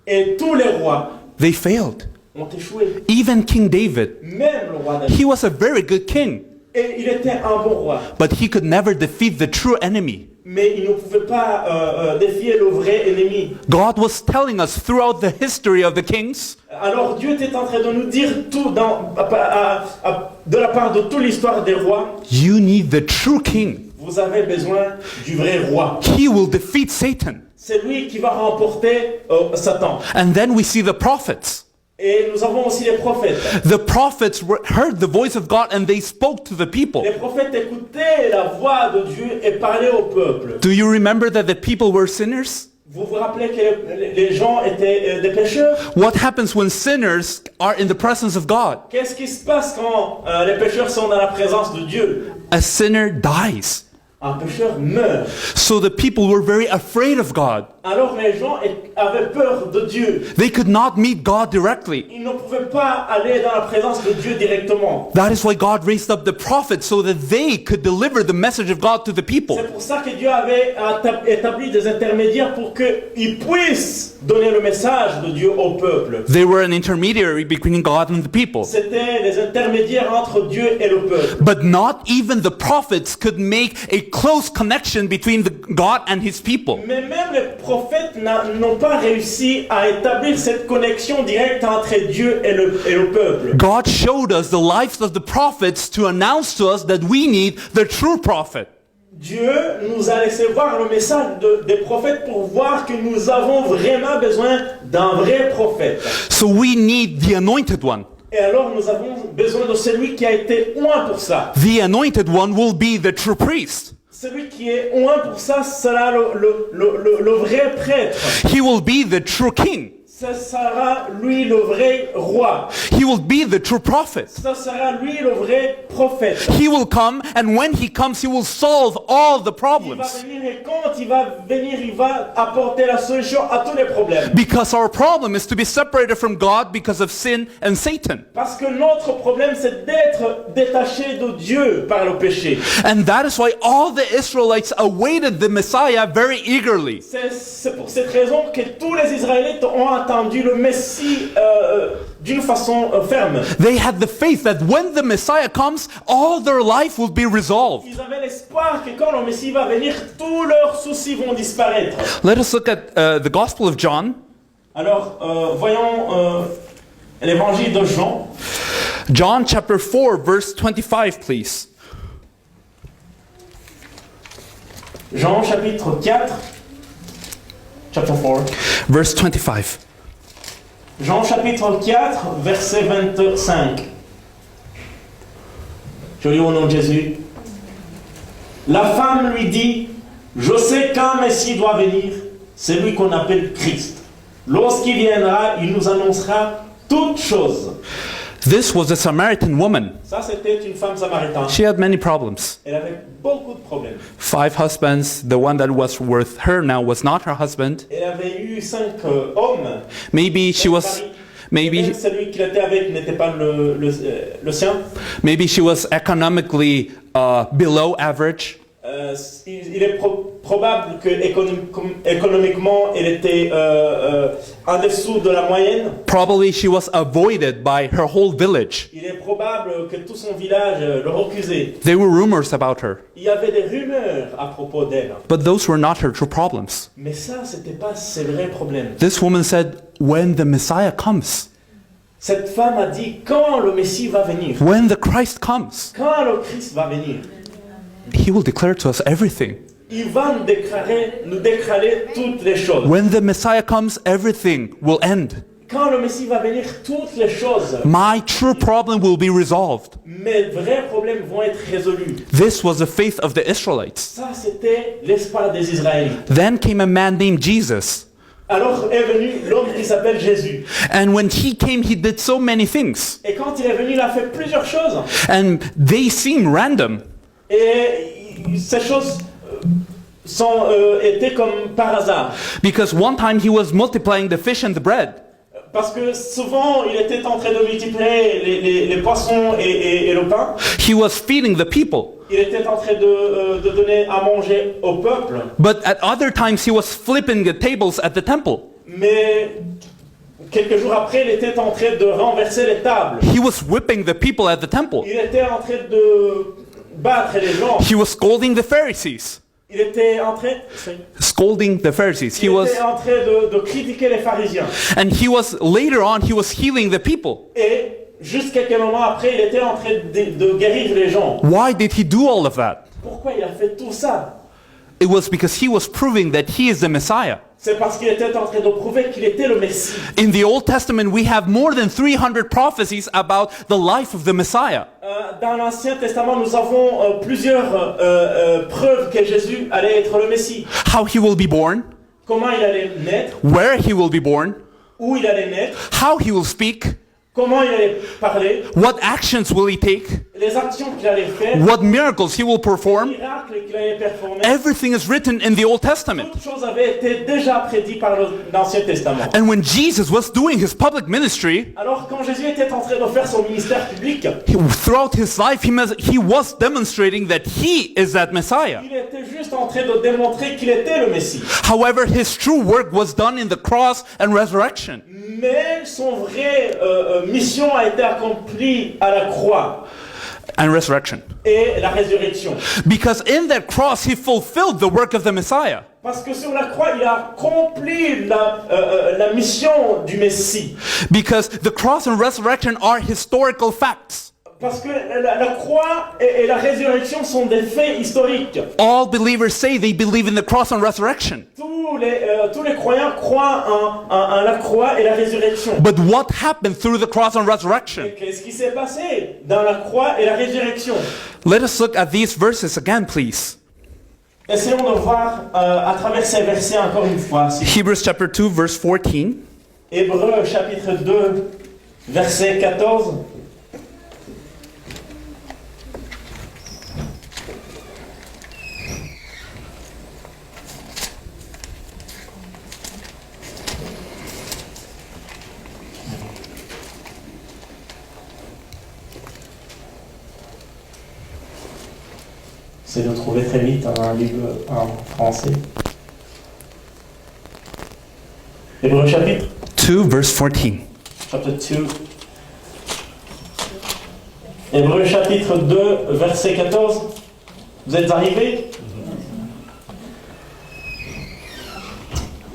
Et tous les rois they failed. ont échoué. Even King David, Même le roi David. he was a very good king, Et il était un bon roi. but he could never defeat the true enemy. Mais il ne pouvait pas défier le vrai ennemi. God was telling us throughout the history of the kings, Alors Dieu était en train de nous dire tout de la part de toute l'histoire des rois. you need the true king. Vous avez besoin du vrai roi. He will defeat Satan. C'est lui qui va remporter Satan. And then we see the prophets. Et nous avons aussi les prophètes. The prophets heard the voice of God and they spoke to the people. Les prophètes écoutaient la voix de Dieu et parlaient au peuple. Do you remember that the people were sinners? Vous vous rappelez que les gens étaient des pécheurs? What happens when sinners are in the presence of God? Qu'est-ce qui se passe quand les pécheurs sont dans la présence de Dieu? A sinner dies. Un pécheur meurt. So the people were very afraid of God. Alors les gens avaient peur de Dieu. They could not meet God directly. Ils ne pouvaient pas aller dans la présence de Dieu directement. That is why God raised up the prophets so that they could deliver the message of God to the people. C'est pour ça que Dieu avait établi des intermédiaires pour qu'ils puissent donner le message de Dieu au peuple. They were an intermediary between God and the people. C'était les intermédiaires entre Dieu et le peuple. But not even the prophets could make a close connection between God and his people. Mais même les prophètes n'ont pas réussi à établir cette connexion directe entre Dieu et le peuple. God showed us the lives of the prophets to announce to us that we need the true prophet. Dieu nous a laissé voir le message des prophètes pour voir que nous avons vraiment besoin d'un vrai prophète. So we need the anointed one. Et alors nous avons besoin de celui qui a été oint pour ça. The anointed one will be the true priest. Celui qui est oint pour ça sera le vrai prêtre. He will be the true king. Ce sera lui le vrai roi. He will be the true prophet. Ce sera lui le vrai prophète. He will come, and when he comes, he will solve all the Il va problems. venir et quand il va venir, il va apporter la solution à tous les problèmes. Because our problem is to be separated from God because of sin and Satan. Parce que notre problème, c'est d'être détaché de Dieu par le péché. And that is why all the Israelites awaited the Messiah very eagerly. C'est pour cette raison que tous les Israélites ont attendu le Messie d'une façon ferme. They had the faith that when the Messiah comes, all their life will be resolved. Ils avaient l'espoir que quand le Messie va venir, tous leurs soucis vont disparaître. Let us look at the Gospel of John. Alors, voyons l'évangile de Jean. John chapter 4, verse 25, please. Jean chapitre 4, chapter 4. Verse 25. Jean chapitre 4, verset 25. Je lis au nom de Jésus. La femme lui dit, Je sais qu'un Messie doit venir, c'est lui qu'on appelle Christ. Lorsqu'il viendra, il nous annoncera toutes choses. This was a Samaritan woman. Ça, c'était une femme samaritaine. She had many problems. Elle avait beaucoup de problèmes. 5 husbands. The one that was with her now was not her husband. Elle avait eu 5 hommes. Maybe she was, Et maybe, même celui qu'il était avec n'était pas le sien. maybe she was economically below average. Il est probable que économiquement, elle était en dessous de la moyenne. Probably she was avoided by her whole village. Il est probable que tout son village le recusait. There were rumors about her, Il y avait des rumeurs à propos d'elle. but those were not her true problems. Mais ça, c'était pas ses vrais problèmes. This woman said, when the Messiah comes, Cette femme a dit, quand le Messie va venir, when the Christ comes, quand le Christ va venir, he will declare to us everything. il va nous déclarer toutes les choses. When the Messiah comes, everything will end. Quand le Messie va venir, toutes les choses, My true problem will be resolved. mes vrais problèmes vont être résolus. This was the faith of the Israelites. Ça, c'était l'espoir des Israélites. Then came a man named Jesus. Alors est venu l'homme qui s'appelle Jésus. And when he came, he did so many things. Et quand il est venu, il a fait plusieurs choses. And they seem random. Et ces choses étaient comme par hasard. Because one time he was multiplying the fish and the bread. Parce que souvent, il était en train de multiplier les poissons et le pain. He was feeding the people. Il était en train de donner à manger au peuple. But at other times he was flipping the tables at the temple. Mais quelques jours après, il était en train de renverser les tables. He was whipping the people at the temple. Il était en train de battre les gens. He was scolding the Pharisees. Il était en train, Scolding the Pharisees. He il was, était en train de critiquer les pharisiens. and he was, later on, he was healing the people. Et juste quelques moments après, il était en train de guérir les gens. Why did he do all of that? Pourquoi il a fait tout ça? It was because he was proving that he is the Messiah. C'est parce qu'il était en train de prouver qu'il était le Messie. In the Old Testament, we have more than 300 prophecies about the life of the Messiah. Dans l'Ancien Testament, nous avons plusieurs preuves que Jésus allait être le Messie. How he will be born, Comment il allait naître, where he will be born, où il allait naître, how he will speak, comment il allait parler, what actions will he take, les actions qu'il allait faire, what miracles he will les perform. miracles qu'il allait performer. Everything is written in the Old Testament. Toutes choses avaient été déjà prédites par l'Ancien Testament. And when Jesus was doing his public ministry, Alors quand Jésus était en train de faire son ministère public, throughout his life, he was demonstrating that he is that Messiah. il était juste en train de démontrer qu'il était le Messie. However, his true work was done in the cross and resurrection. Mais son vrai mission a été accomplie à la croix And resurrection. et la résurrection. Because in that cross, he fulfilled the work of the Messiah. Parce que sur la croix, il a accompli la mission du Messie. Because the cross and resurrection are historical facts. Parce que la croix et la résurrection sont des faits historiques. All believers say they believe in the cross and resurrection. Tous les croyants croient en la croix et la résurrection. But what happened through the cross and resurrection? Et qu'est-ce qui s'est passé dans la croix et la résurrection? Let us look at these verses again, please. Essayons de voir à travers ces versets encore une fois. Hebrews chapter 2, verse 14. Hébreux chapitre 2, verset 14. Essayez de trouver très vite un livre en français. Hébreux chapitre 2, verse 14. Chapter 2. Hébreux chapitre 2, verset 14. Vous êtes arrivés?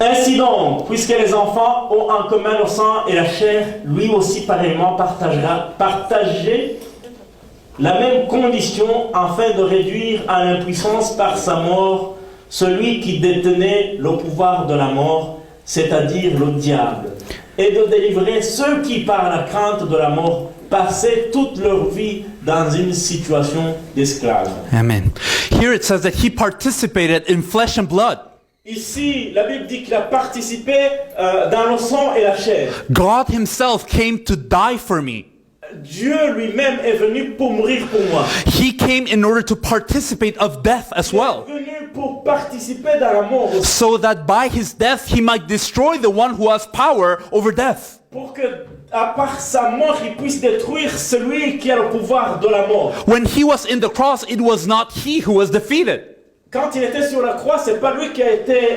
Ainsi donc, puisque les enfants ont en commun le sang et la chair, lui aussi pareillement partager la même condition afin de réduire à l'impuissance par sa mort celui qui détenait le pouvoir de la mort, c'est-à-dire le diable, et de délivrer ceux qui, par la crainte de la mort, passaient toute leur vie dans une situation d'esclave. Amen. Here it says that he participated in flesh and blood. Ici, la Bible dit qu'il a participé dans le sang et la chair. God himself came to die for me. Dieu lui-même est venu pour mourir pour moi. He came in order to participate of death as well, Il est venu pour participer dans la mort aussi. so that by his death he might destroy the one who has power over death. Pour que, à part sa mort, il puisse détruire celui qui a le pouvoir de la mort. When he was in the cross, it was not he who was defeated. Quand il était sur la croix, c'est pas lui qui a été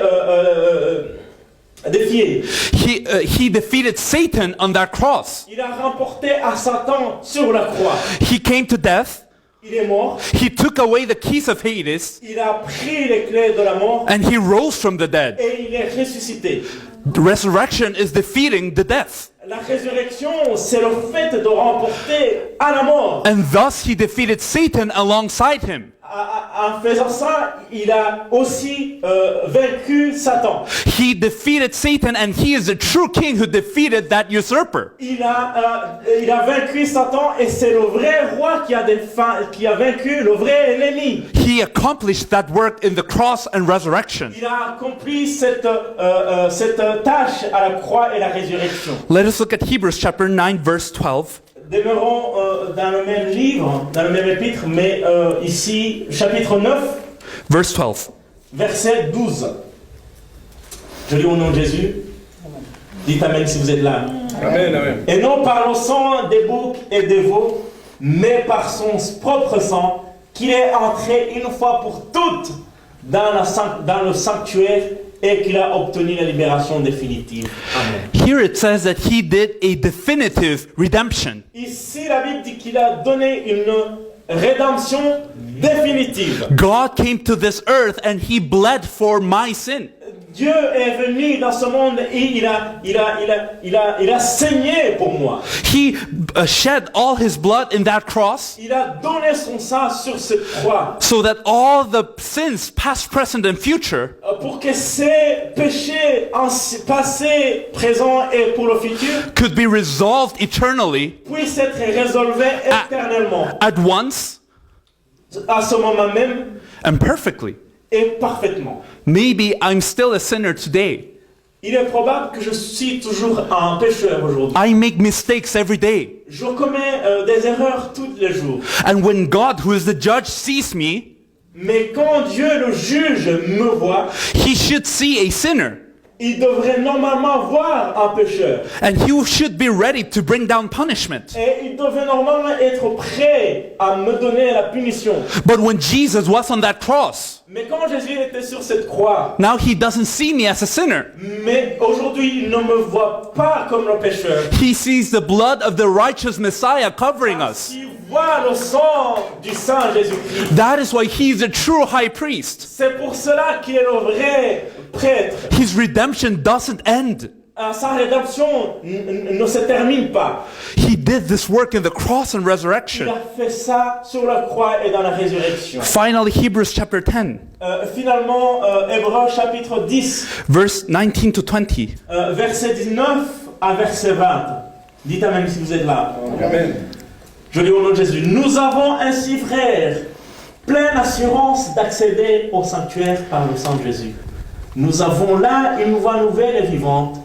défié. He defeated Satan on that cross. Il a remporté à Satan sur la croix. He came to death. Il est mort. He took away the keys of Hades, Il a pris les clés de la mort and he rose from the dead. et il est ressuscité. The resurrection is defeating the death. La résurrection, c'est le fait de remporter à la mort. And thus he defeated Satan alongside him. En faisant ça, il a aussi vaincu Satan. He defeated Satan, and he is the true king who defeated that usurper. Il a vaincu Satan et c'est le vrai roi qui a vaincu le vrai ennemi. He accomplished that work in the cross and resurrection. Il a accompli cette tâche à la croix et la résurrection. Let us look at Hebrews chapter 9 verse 12. Demeurons dans le même livre, dans le même épître, mais ici, chapitre 9, Verse 12. verset 12. Je lis au nom de Jésus. Dites Amen si vous êtes là. Amen, amen. Et non par le sang des boucs et des veaux, mais par son propre sang, qu'il est entré une fois pour toutes dans le sanctuaire et qu'il a obtenu la libération définitive. Amen. Here it says that he did a definitive redemption. Ici, la Bible dit qu'il a donné une rédemption définitive. God came to this earth and he bled for my sin. Dieu est venu dans ce monde et il a saigné pour moi. He shed all his blood in that cross Il a donné son sang sur cette croix so that all the sins, past, present, and future, pour que ces péchés passés, présents et pour le futur could be resolved eternally puissent être résolvés éternellement at once à ce moment même and perfectly. et parfaitement. Maybe I'm still a sinner today. Il est probable que je suis toujours un pécheur aujourd'hui. I make mistakes every day. Je commets des erreurs tous les jours. And when God, who is the judge, sees me, Mais quand Dieu le juge me voit, he should see a sinner. il devrait normalement voir un pécheur. And he should be ready to bring down punishment. Et il devait normalement être prêt à me donner la punition. But when Jesus was on that cross, Mais quand Jésus était sur cette croix, now he doesn't see me as a sinner. mais aujourd'hui il ne me voit pas comme le pécheur. He sees the blood of the righteous Messiah covering us. Il voit le sang du Saint Jésus-Christ. That is why he is a true high priest. C'est pour cela qu'il est le vrai prêtre. His redemption doesn't end. Sa rédemption ne se termine pas. He did this work in the cross and Il resurrection. a fait ça sur la croix et dans la résurrection. Finally, Hebrews chapter 10, Finalement, Hébreux chapitre 10, verse 19 to 20. verset 19 à verset 20. Dites Amen si vous êtes là. Amen. Je lis au nom de Jésus. Nous avons ainsi, frères, pleine assurance d'accéder au sanctuaire par le sang de Jésus. Nous avons là une voie nouvelle et vivante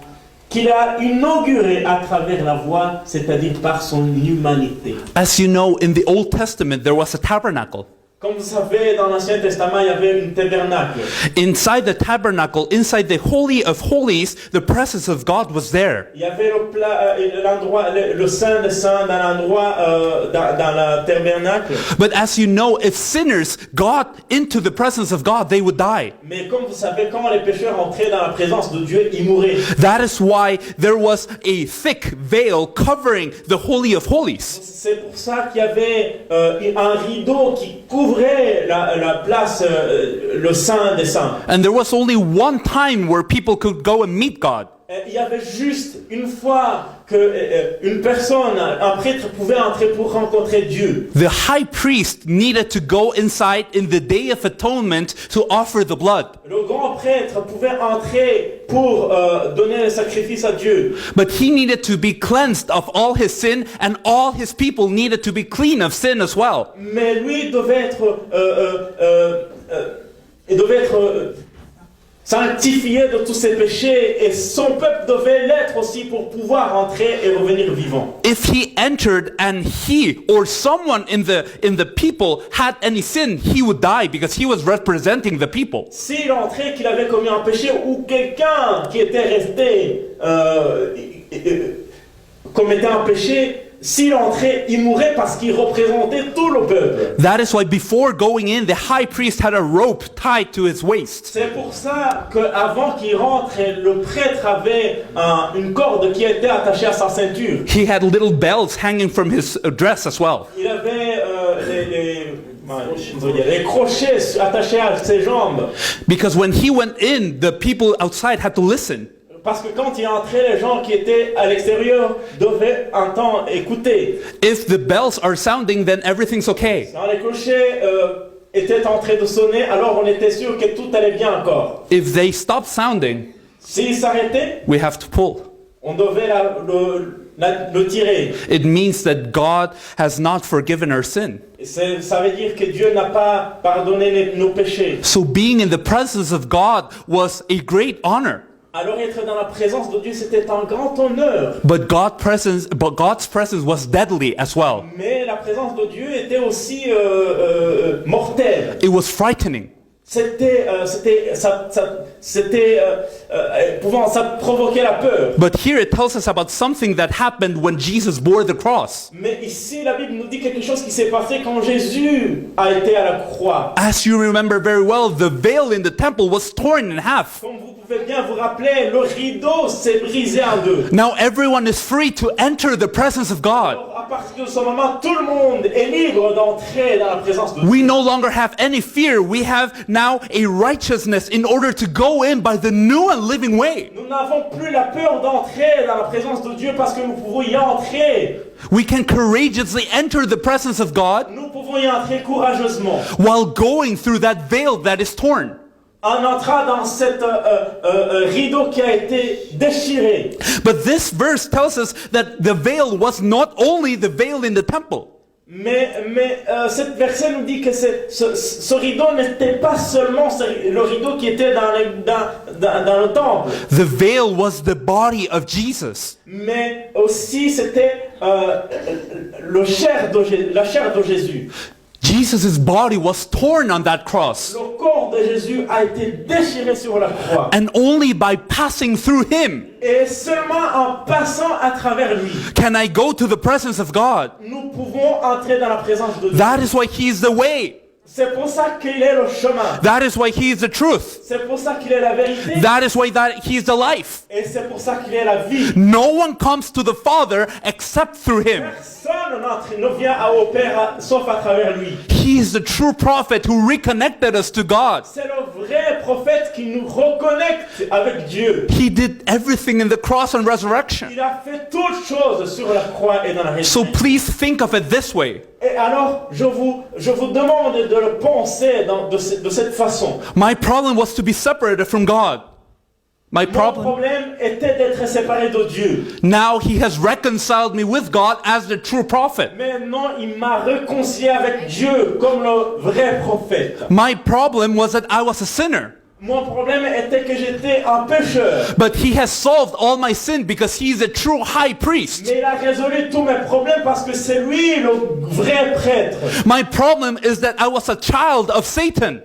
qu'il a inaugurée à travers la voie, c'est-à-dire par son humanité. As you know, in the Old Testament, there was a tabernacle. Comme vous savez, dans l'Ancien Testament, il y avait une tabernacle. Inside the tabernacle, inside the Holy of Holies, the presence of God was there. Il y avait l'endroit, le Saint des Saints dans l'endroit, dans le tabernacle. But as you know, if sinners got into the presence of God, they would die. Mais comme vous savez, quand les pécheurs entraient dans la présence de Dieu, ils mouraient. That is why there was a thick veil covering the Holy of Holies. C'est pour ça qu'il y avait un rideau qui couvrait la place, le Saint des Saints. And there was only one time where people could go and meet God. Il y avait juste une fois que une personne, un prêtre pouvait entrer pour rencontrer Dieu. The high priest needed to go inside in the Day of Atonement to offer the blood. Le grand prêtre pouvait entrer pour donner le sacrifice à Dieu. But he needed to be cleansed of all his sin, and all his people needed to be clean of sin as well. Mais lui devait être sanctifié de tous ses péchés, et son peuple devait l'être aussi pour pouvoir entrer et revenir vivant. If he entered and he or someone in the people had any sin, he would die because he was representing the people. S'il entrait qu'il avait commis un péché, ou quelqu'un qui était resté commettait un péché, s'il entrait, il mourrait parce qu'il représentait tout le peuple. That is why before going in, the high priest had a rope tied to his waist. C'est pour ça qu'avant qu'il rentre, le prêtre avait une corde qui était attachée à sa ceinture. He had little bells hanging from his dress as well. Il avait les crochets attachés à ses jambes. Because when he went in, the people outside had to listen. Parce que quand il entrait, les gens qui étaient à l'extérieur devaient entendre, écouter. If the bells are sounding, then everything's okay. Quand les clochers étaient en train de sonner, alors on était sûr que tout allait bien encore. If they stop sounding, S'ils s'arrêtaient, we have to pull. on devait le tirer. It means that God has not forgiven our sin. Ça veut dire que Dieu n'a pas pardonné nos péchés. So being in the presence of God was a great honor. Alors être dans la présence de Dieu, c'était un grand honneur. But God's presence was deadly as well. Mais la présence de Dieu était aussi mortelle. It was frightening. Ça provoquait la peur. But here it tells us about something that happened when Jesus bore the cross. Mais ici, la Bible nous dit quelque chose qui s'est passé quand Jésus a été à la croix. As you remember very well, the veil in the temple was torn in half. Comme vous pouvez bien vous rappeler, le rideau s'est brisé en deux. Now everyone is free to enter the presence of God. Alors, à partir de ce moment, tout le monde est libre d'entrer dans la présence de Dieu. We no longer have any fear. We have now a righteousness in order to go in by the new and living way. Nous n'avons plus la peur d'entrer dans la présence de Dieu parce que nous pouvons y entrer. We can courageously enter the presence of God Nous pouvons y entrer courageusement. while going through that veil that is torn. En entrant dans cet rideau qui a été déchiré. But this verse tells us that the veil was not only the veil in the temple. Mais cette verset nous dit que ce rideau n'était pas seulement le rideau qui était dans le temple. The veil was the body of Jesus. Mais aussi c'était la chair de Jésus. Jesus' body was torn on that cross. Le corps de Jésus a été déchiré sur la croix. And only by passing through him Et seulement en passant à travers lui, can I go to the presence of God. nous pouvons entrer dans la présence de Dieu. That is why he is the way. C'est pour ça qu'il est le chemin. That is why he is the truth. C'est pour ça qu'il est la vérité. That is why he is the life. Et c'est pour ça qu'il est la vie. No one comes to the Father except through him. Personne ne vient au Père sauf à travers lui. He is the true prophet who reconnected us to God. C'est le vrai prophète qui nous reconnecte avec Dieu. He did everything in the cross and resurrection. Il a fait toutes choses sur la croix et dans la So résurrection. please think of it this way. Et alors, je vous demande de le penser de cette façon. My problem was to be separated from God. My Mon problem. problème était d'être séparé de Dieu. Now he has reconciled me with God as the true prophet. Maintenant, il m'a réconcilié avec Dieu comme le vrai prophète. My problem was that I was a sinner. Mon problème était que j'étais un pécheur. But he has solved all my sin because he is a true high priest. Mais il a résolu tous mes problèmes parce que c'est lui le vrai prêtre. My problem is that I was a child of Satan.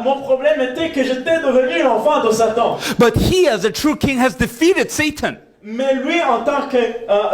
Mon problème était que j'étais devenu l'enfant de Satan. But he as a true king has defeated Satan. Mais lui, en tant que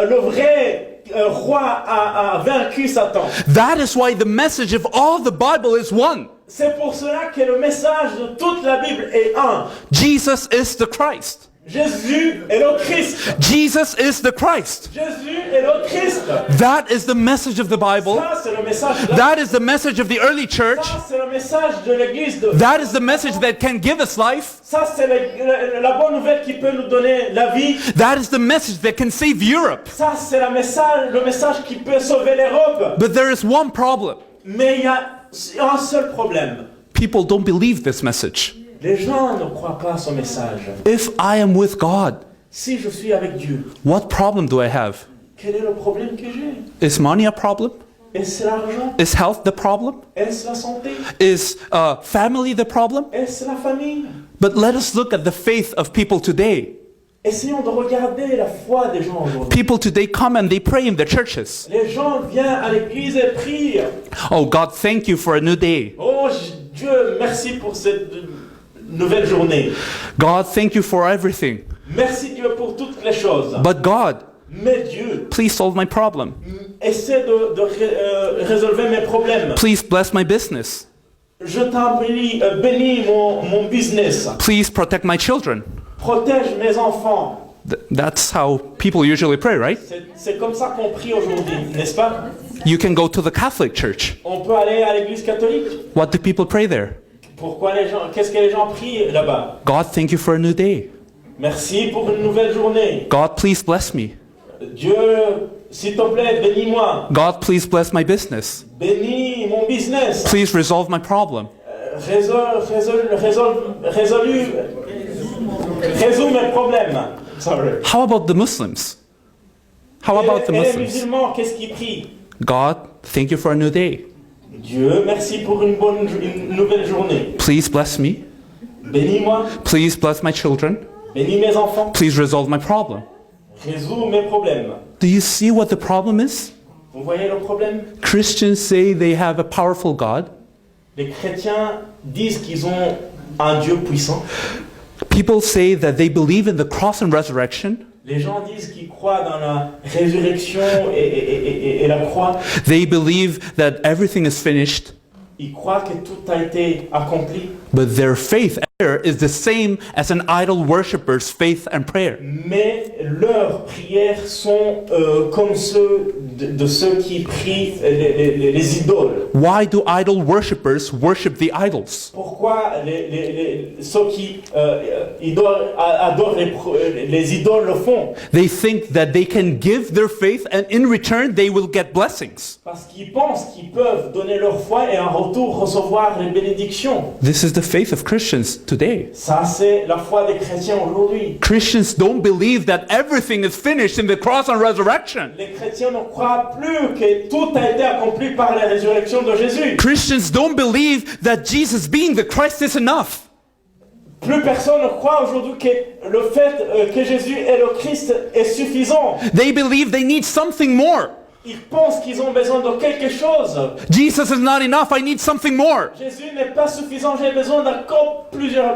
le vrai roi, a vaincu Satan. That is why the message of all the Bible is one. C'est pour cela que le message de toute la Bible est un. Jesus is the Christ. Jésus est le Christ. Jesus is the Christ. Jésus est le Christ. That is the message of the Bible. Ça, c'est le message de That is the message of the early church. Ça, c'est le message de l'église. That is the message that can give us life. Ça, c'est la bonne nouvelle qui peut nous donner la vie. That is the message that can save Europe. Ça, c'est le message qui peut sauver l'Europe. But there is one problem. Mais il y a un seul problème. People don't believe this message. Les gens ne croient pas à ce message. If I am with God, Si je suis avec Dieu, what problem do I have? quel est le problème que j'ai? Is money a problem? Est-ce l'argent? Is health the problem? Est-ce la santé? Is family the problem? Est-ce la famille? But let us look at the faith of people today. Essayons de regarder la foi des gens aujourd'hui. People today come and they pray in the churches. Les gens viennent à l'église et prient. Oh God, thank you for a new day. Oh Dieu, merci pour cette nouvelle journée. God, thank you for everything. Merci Dieu pour toutes les choses. But God, Mais Dieu, please solve my problem. essaie de résolver mes problèmes. Please bless my business. Je t'en prie, bénis mon business. Please protect my children. Protège mes enfants. That's how people usually pray, right? C'est comme ça qu'on prie aujourd'hui, n'est-ce pas? You can go to the Catholic Church. On peut aller à l'église catholique. What do people pray there? Pourquoi les gens, qu'est-ce que les gens prient là-bas? God, thank you for a new day. Merci pour une nouvelle journée. God, please bless me. Dieu, s'il te plaît, bénis-moi. God, please bless my business. Bénis mon business. Please resolve my problem. Résous mes problèmes. Sorry. How about the Muslims? How about the Et les Muslims? musulmans, qu'est-ce qu'ils prient? God, thank you for a new day. Dieu, merci pour une nouvelle journée. Please bless me. Bénis-moi. Please bless my children. Bénis mes enfants. Please resolve my problem. Résous mes problèmes. Do you see what the problem is? Vous voyez le problème? Christians say they have a powerful God. Les chrétiens disent qu'ils ont un Dieu puissant. People say that they believe in the cross and resurrection. Les gens disent qu'ils croient dans la résurrection et la croix. They believe that everything is finished. Ils croient que tout a été accompli. But their faith and prayer is the same as an idol worshipper's faith and prayer. Mais leurs prières sont comme ceux de ceux qui prient les idoles. Why do idol worshipers worship the idols? Pourquoi ceux qui adorent les idoles le font? They think that they can give their faith and in return they will get blessings. Parce qu'ils pensent qu'ils peuvent donner leur foi et en retour recevoir les bénédictions. This is the faith of Christians today. Ça, c'est la foi des chrétiens aujourd'hui. Christians don't believe that everything is finished in the cross and resurrection. Les chrétiens ne croient plus que tout a été accompli par la résurrection de Jésus. Christians don't believe that Jesus being the Christ is enough. Plus personne ne croit aujourd'hui que le fait que Jésus est le Christ est suffisant. They believe they need something more. Ils pensent qu'ils ont besoin de quelque chose. Jesus is not enough, I need something more. Jésus n'est pas suffisant, j'ai besoin d'encore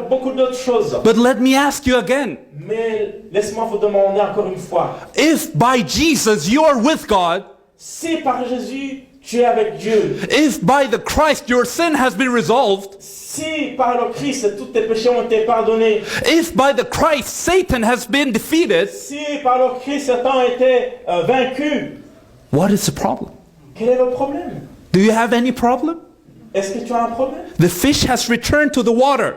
beaucoup d'autres choses. But let me ask you again. Mais laisse-moi vous demander encore une fois. If by Jesus you are with God, Si par Jésus tu es avec Dieu, if by the Christ your sin has been resolved, si par le Christ tous tes péchés ont été pardonnés, if by the Christ Satan has been defeated, si par le Christ Satan a été vaincu, what is the problem? quel est le problème? Do you have any problem? Est-ce que tu as un problème? The fish has returned to the water.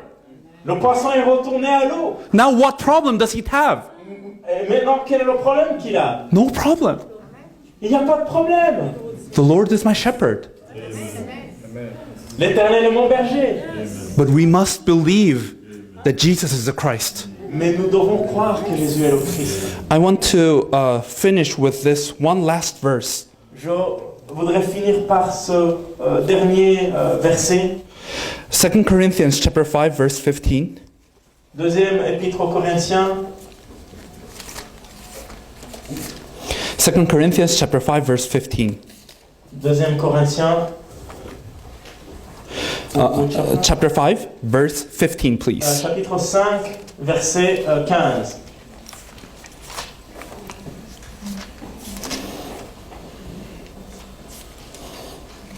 Le poisson est retourné à l'eau. Now what problem does he have? Et maintenant, quel est le problème qu'il a? No problem. Il n'y a pas de problème. The Lord is my shepherd. L'Éternel est mon berger. But we must believe that Jesus is the Christ. Mais nous devons croire que Jésus est le Christ. I want to finish with this one last verse. Je voudrais finir par ce dernier verset. 2 Corinthians chapter 5 verse 15. Deuxième épître aux Corinthiens. 2 Corinthians chapter 5 verse 15. Deuxième Corinthiens. Chapter 5 verse 15 please. Chapitre 5, verset 15.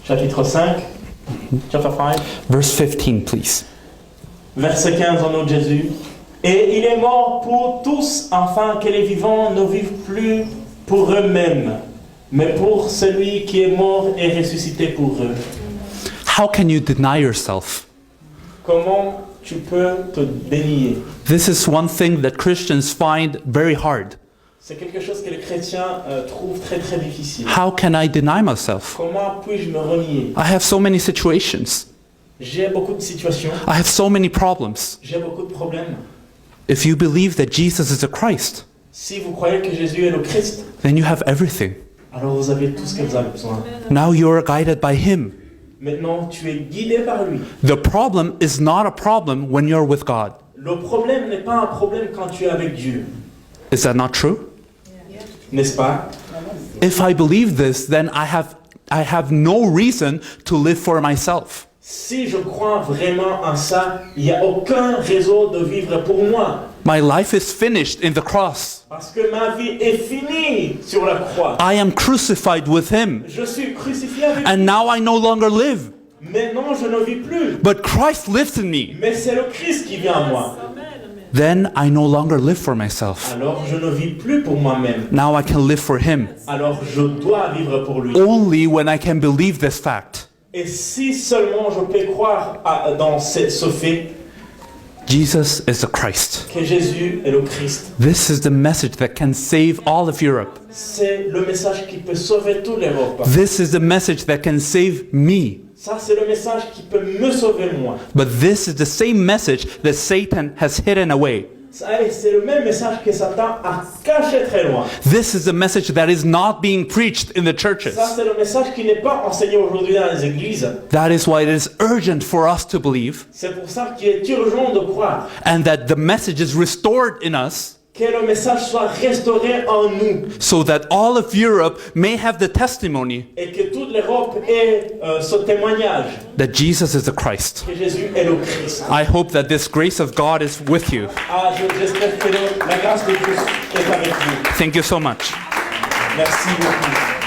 Chapitre 5, chapter 5, Verse 15 please. verset 15 au nom de Jésus. Et il est mort pour tous, afin que les vivants ne vivent plus pour eux-mêmes, mais pour celui qui est mort et ressuscité pour eux. How can you deny yourself? Comment tu peux te dénier? This is one thing that Christians find very hard. C'est quelque chose que les chrétiens trouvent très très difficile. How can I deny myself? Comment puis-je me renier? I have so many situations. J'ai beaucoup de situations, I have so many problems. j'ai beaucoup de problèmes. If you believe that Jesus is the Christ, Si vous croyez que Jésus est le Christ, then you have everything. alors vous avez tout ce que vous avez besoin. Now you are guided by Him. Maintenant, tu es guidé par lui. The problem is not a problem when you're with God. Le problème n'est pas un problème quand tu es avec Dieu. Is that not true? N'est-ce pas? If I believe this, then I have no reason to live for myself. Si je crois vraiment en ça, il n'y a aucun réseau de vivre pour moi. My life is finished in the cross. Parce que ma vie est finie sur la croix. I am crucified with Him. Je suis crucifié avec lui. And now I no longer live. Maintenant, je ne vis plus. But Christ lives in me. Mais c'est le Christ qui vit en moi. Then I no longer live for myself. Alors, je ne vis plus pour moi-même. Now I can live for Him. Alors, je dois vivre pour lui. Only when I can believe this fact. Et si seulement je peux croire dans ce fait Jesus is the Christ. que Jésus est le Christ, This is the message that can save all of Europe. c'est le message qui peut sauver toute l'Europe. This is the message that can save me. Ça, c'est le message qui peut me sauver moi. But this is the same message that Satan has hidden away. Ça, c'est le même message que Satan a caché très loin. This is the message that is not being preached in the churches. Ça, c'est le message qui n'est pas enseigné aujourd'hui dans les églises. That is why it is urgent for us to believe, C'est pour ça qu'il est urgent de croire and that the message is restored in us, que le message soit restauré en nous so that all of Europe may have the testimony et que toute l'Europe ait ce témoignage that Jesus is the Christ. que Jésus est le Christ. I hope that this grace of God is with you. J'espère que la grâce de Dieu est avec vous. Thank you so much. Merci beaucoup.